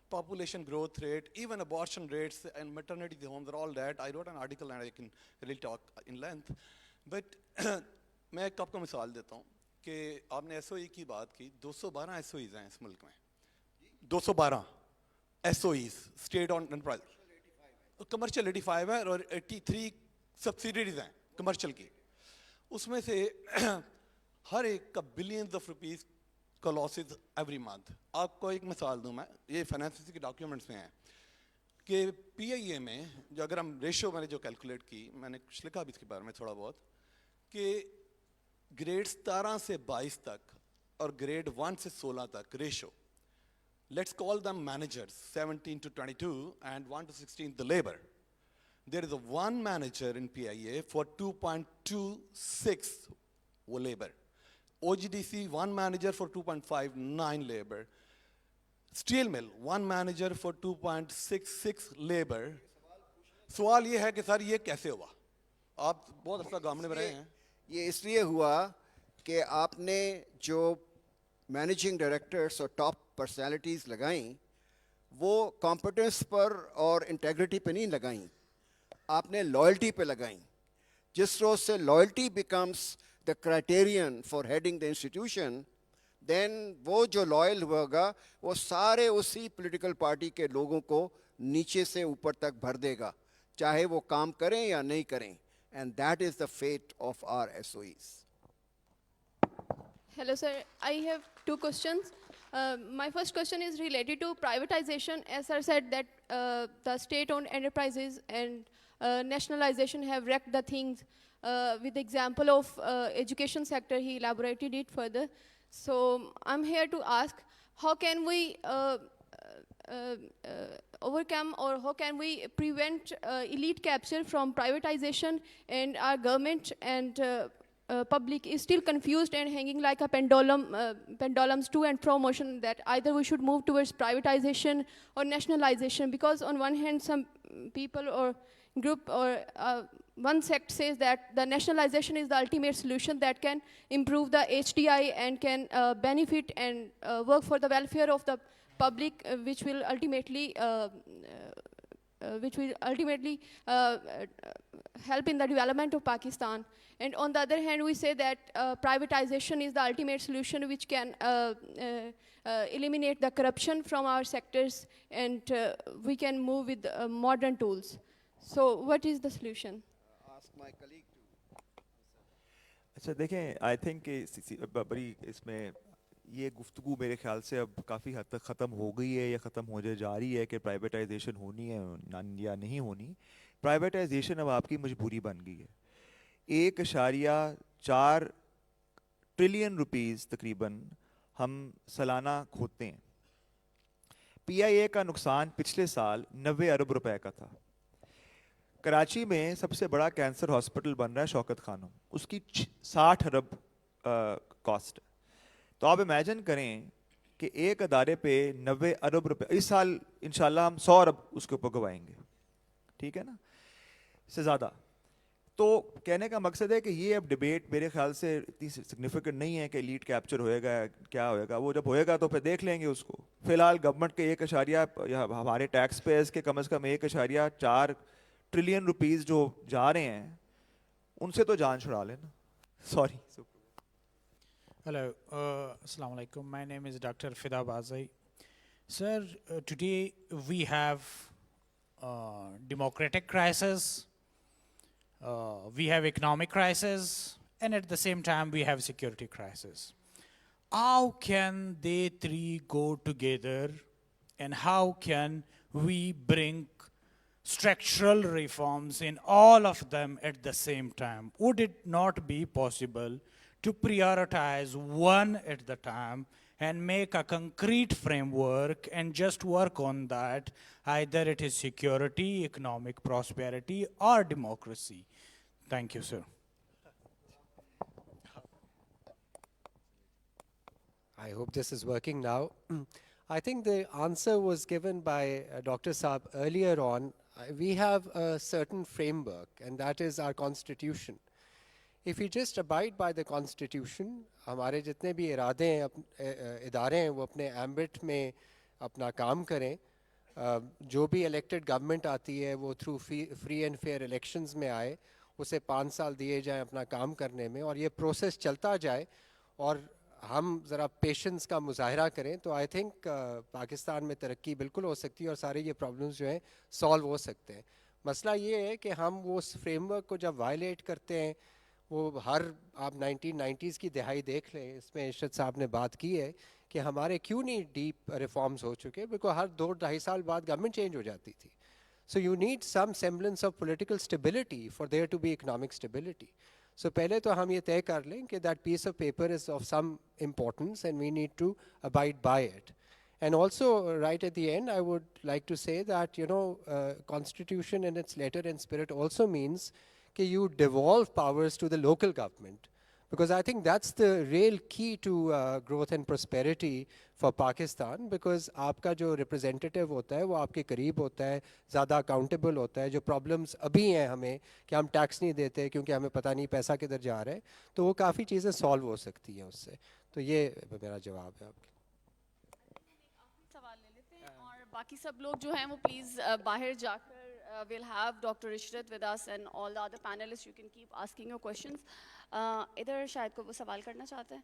population growth rate, even abortion rates and maternity homes are all that. I wrote an article and I can really talk in length. But میں ایک آپ کو مثال دیتا ہوں کہ آپ نے ایس او ای کی بات کی 212 ایس او ایز ہیں اس ملک میں 212 S O as state on enterprise commercial 85 ہے اور 83 سبسیڈریز ہیں کمرشل کی اس میں سے ہر ایک کا بلینز آف روپیز کا لاسز ایوری منتھ. آپ کو ایک مثال دوں میں یہ فائنانس کے ڈاکیومنٹس میں ہیں کہ پی آئی اے میں جو اگر ہم ریشو میں نے جو کیلکولیٹ کی میں نے کچھ لکھا بھی اس کے بارے میں تھوڑا بہت کہ گریڈ 17 سے 22 تک اور گریڈ 1 سے 16 تک ratio let's call them managers 17 to 22 and 1 to 16 the labor. There is a one manager in PIA for 2.26 labor. OGDC, one manager for 2.59 labor. Steel mill, one manager for 2.66 labor. سوال یہ ہے کہ سر یہ کیسے ہوا؟ آپ بہت عرصہ گامنے میں رہے ہیں. یہ اس لیے ہوا کہ آپ نے جو مینیجنگ ڈائریکٹرس اور ٹاپ پرسنالٹیز لگائیں وہ کمپٹنس پر اور انٹیگریٹی پہ نہیں لگائیں, آپ نے لائلٹی پہ لگائیں. جس روز سے loyalty becomes the criterion for heading the institution then وہ جو لائل ہوگا وہ سارے اسی پولیٹیکل پارٹی کے لوگوں کو نیچے سے اوپر تک بھر دے گا چاہے وہ کام کریں یا نہیں کریں. And that is the fate of our SOEs. Hello, sir. I have two questions. My first question is related to privatization. As sir said that the state-owned enterprises and nationalization have wrecked the things. With the example of education sector, he elaborated it further. So I'm here to ask, how can we overcome or how can we prevent elite capture from privatization, and our government and public is still confused and hanging like a pendulums to and fro motion that either we should move towards privatization or nationalization, because on one hand some people or group or one sect says that the nationalization is the ultimate solution that can improve the HDI and can benefit and work for the welfare of the public, which will ultimately help in the development of Pakistan. And on the other hand, we say that privatization is the ultimate solution which can eliminate the corruption from our sectors, and we can move with modern tools. So what is the solution? Ask my colleague to. اچھا دیکھیں I think بڑی اس میں یہ گفتگو میرے خیال سے اب کافی حد تک ختم ہو گئی ہے یا ختم ہونے جا رہی ہے کہ پرائیویٹائزیشن ہونی ہے یا نہیں ہونی. پرائیویٹائزیشن اب آپ کی مجبوری بن گئی ہے. 1.4 ٹریلین روپیز تقریباً ہم سالانہ کھوتے ہیں. پی آئی اے کا نقصان پچھلے سال 90 ارب روپے کا تھا. کراچی میں سب سے بڑا کینسر ہاسپٹل بن رہا ہے شوکت خانم, اس کی 60 ارب کاسٹ. تو آپ امیجن کریں کہ ایک ادارے پہ 90 ارب روپے, اس سال انشاءاللہ ہم 100 ارب اس کے اوپر گوائیں گے, ٹھیک ہے نا, سے زیادہ. تو کہنے کا مقصد ہے کہ یہ اب ڈبیٹ میرے خیال سے اتنی سگنیفیکنٹ نہیں ہے کہ لیڈ کیپچر ہوئے گا کیا ہوئے گا, وہ جب ہوئے گا تو پھر دیکھ لیں گے اس کو. فی الحال گورنمنٹ کے 1 ہمارے ٹیکس پیئرز کے کم از کم 1.4 ٹریلین روپیز جو جا رہے ہیں ان سے تو جان چھڑا لینا. Sorry. Hello, Assalamu alaikum. My name is Dr. Fida Bazai. Sir, today we have democratic crisis, we have economic crisis, and at the same time we have security crisis. How can they three go together, and how can we bring structural reforms in all of them at the same time? Would it not be possible to prioritize one at the time and make a concrete framework and just work on that, either it is security, economic prosperity, or democracy? Thank you, sir. I hope this is working now. I think the answer was given by Dr. Saab earlier on. we have a certain framework, and that is our constitution. If we just abide by the constitution, हमारे जितने भी इरादे हैं, इदारे हैं, वो अपने ambit में अपना काम करें, जो भी elected government आती है वो through free and fair elections में आए, उसे 5 साल दिए जाएं अपना काम करने में, और ये process चलता जाए, और हम ज़रा पेशेंस का मुजाहरा करें, तो आई थिंक पाकिस्तान में तरक्की बिल्कुल हो सकती है और सारे ये प्रॉब्लम्स जो हैं सॉल्व हो सकते हैं. मसला ये है कि हम वो उस फ्रेमवर्क को जब वायलेट करते हैं, वो हर आप 1990s की दिहाई देख लें, इसमें इरशद साहब ने बात की है कि हमारे क्यों नहीं डीप रिफॉर्म्स हो चुके, बिकॉज हर 2-2.5 साल बाद गवर्नमेंट चेंज हो जाती थी. So you need some semblance of political stability for there to be economic stability. So पहले तो हम ये तय कर लें कि that piece of paper is of some importance and we need to abide by it. And also, right at the end, I would like to say that, Constitution in its letter and spirit also means that you devolve powers to the local government. Because I think that's the real key to growth and prosperity for Pakistan, because आपका जो representative होता है वो आपके करीब होता है, ज़्यादा accountable होता है. जो problems अभी हैं हमें कि हम tax नहीं देते क्योंकि हमें पता नहीं पैसा किधर जा रहा है, तो वो काफ़ी चीज़ें solve हो सकती हैं उससे. तो ये मेरा जवाब है आपके. सवाल ले लेते हैं और बाकी सब लोग जो हैं वो प्लीज़ बाहर जाकर we'll have Dr. Ishrat with us and all the other panelists. You can keep asking your questions. इधर शायद को वो सवाल करना चाहते हैं.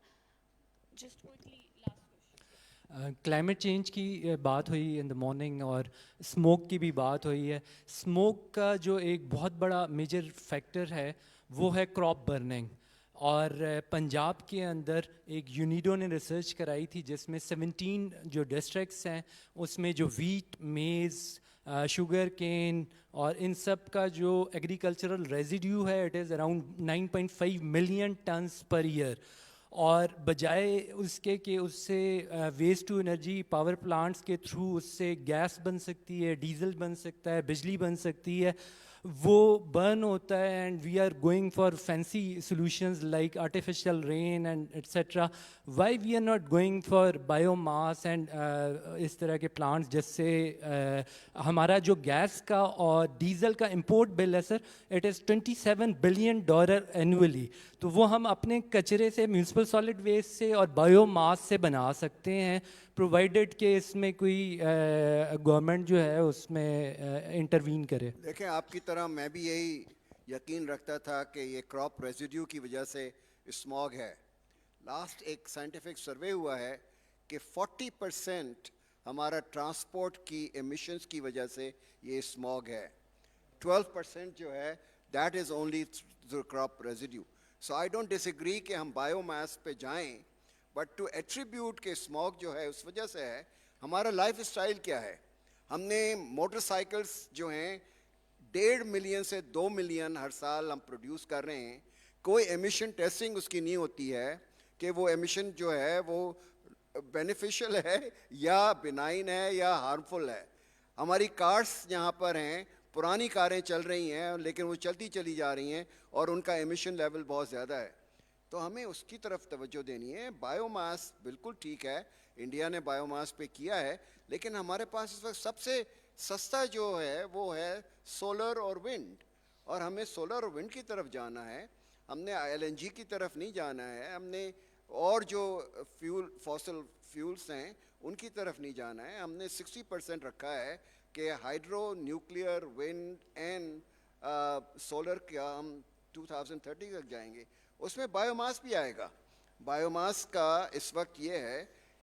Just quickly, last question. Climate change की बात हुई इन द मॉर्निंग और स्मोक की भी बात हुई है. स्मोक का जो एक बहुत बड़ा मेजर फैक्टर है वो है क्रॉप बर्निंग. और पंजाब के अंदर एक यूनिडो ने रिसर्च कराई थी जिसमें 17 जो डिस्ट्रिक्ट्स हैं उसमें जो वीट, मेज़, शुगर केन और इन सब का जो एग्रीकल्चरल रेजिड्यू है it is around 9.5 million tons per year. और बजाय उसके कि उससे waste to energy power plants के थ्रू उससे गैस बन सकती है, डीजल बन सकता है, बिजली बन सकती है, वो बर्न होता है. And we are going for fancy solutions like artificial rain and etcetera. Why we are not going for biomass and इस तरह के प्लांट्स जिससे हमारा जो गैस का और डीजल का इंपोर्ट बिल है sir it is $27 billion annually. तो वो हम अपने कचरे से, म्यूनसिपल सॉलिड वेस्ट से और बायोमास से बना सकते हैं, प्रोवाइडेड कि इसमें कोई गवर्नमेंट जो है उसमें इंटरवीन करे. देखें, आपकी तरह मैं भी यही यकीन रखता था कि ये क्रॉप रेजिड्यू की वजह से स्मॉग है. लास्ट एक साइंटिफिक सर्वे हुआ है कि 40% हमारा ट्रांसपोर्ट की एमिशंस की वजह से ये स्मॉग है. 12% जो है that is only the crop residue. So I don't disagree कि हम बायोमास पे जाएं, बट टू एट्रीब्यूट के स्मॉग जो है उस वजह से है. हमारा लाइफ स्टाइल क्या है? हमने मोटरसाइकिल्स जो हैं 1.5 मिलियन से 2 मिलियन हर साल हम प्रोड्यूस कर रहे हैं. कोई एमिशन टेस्टिंग उसकी नहीं होती है कि वो एमिशन जो है वो बेनिफिशियल है या बिनाइन है या हार्मफुल है. हमारी कार्स यहाँ पर हैं, पुरानी कारें चल रही हैं लेकिन वो चलती चली जा रही हैं और उनका एमिशन लेवल बहुत ज़्यादा है. तो हमें उसकी तरफ तवज्जो देनी है. बायोमास बिल्कुल ठीक है, इंडिया ने बायोमास पे किया है, लेकिन हमारे पास इस वक्त सबसे सस्ता जो है वो है सोलर और विंड, और हमें सोलर और विंड की तरफ जाना है. हमने LNG की तरफ नहीं जाना है. हमने और जो फॉसिल फ्यूल्स हैं उनकी तरफ नहीं जाना है. हमने 60% रखा है कि hydro, nuclear, wind and solar का हम 2030 तक जाएंगे. उसमें बायोमास भी आएगा. बायोमास का इस वक्त ये है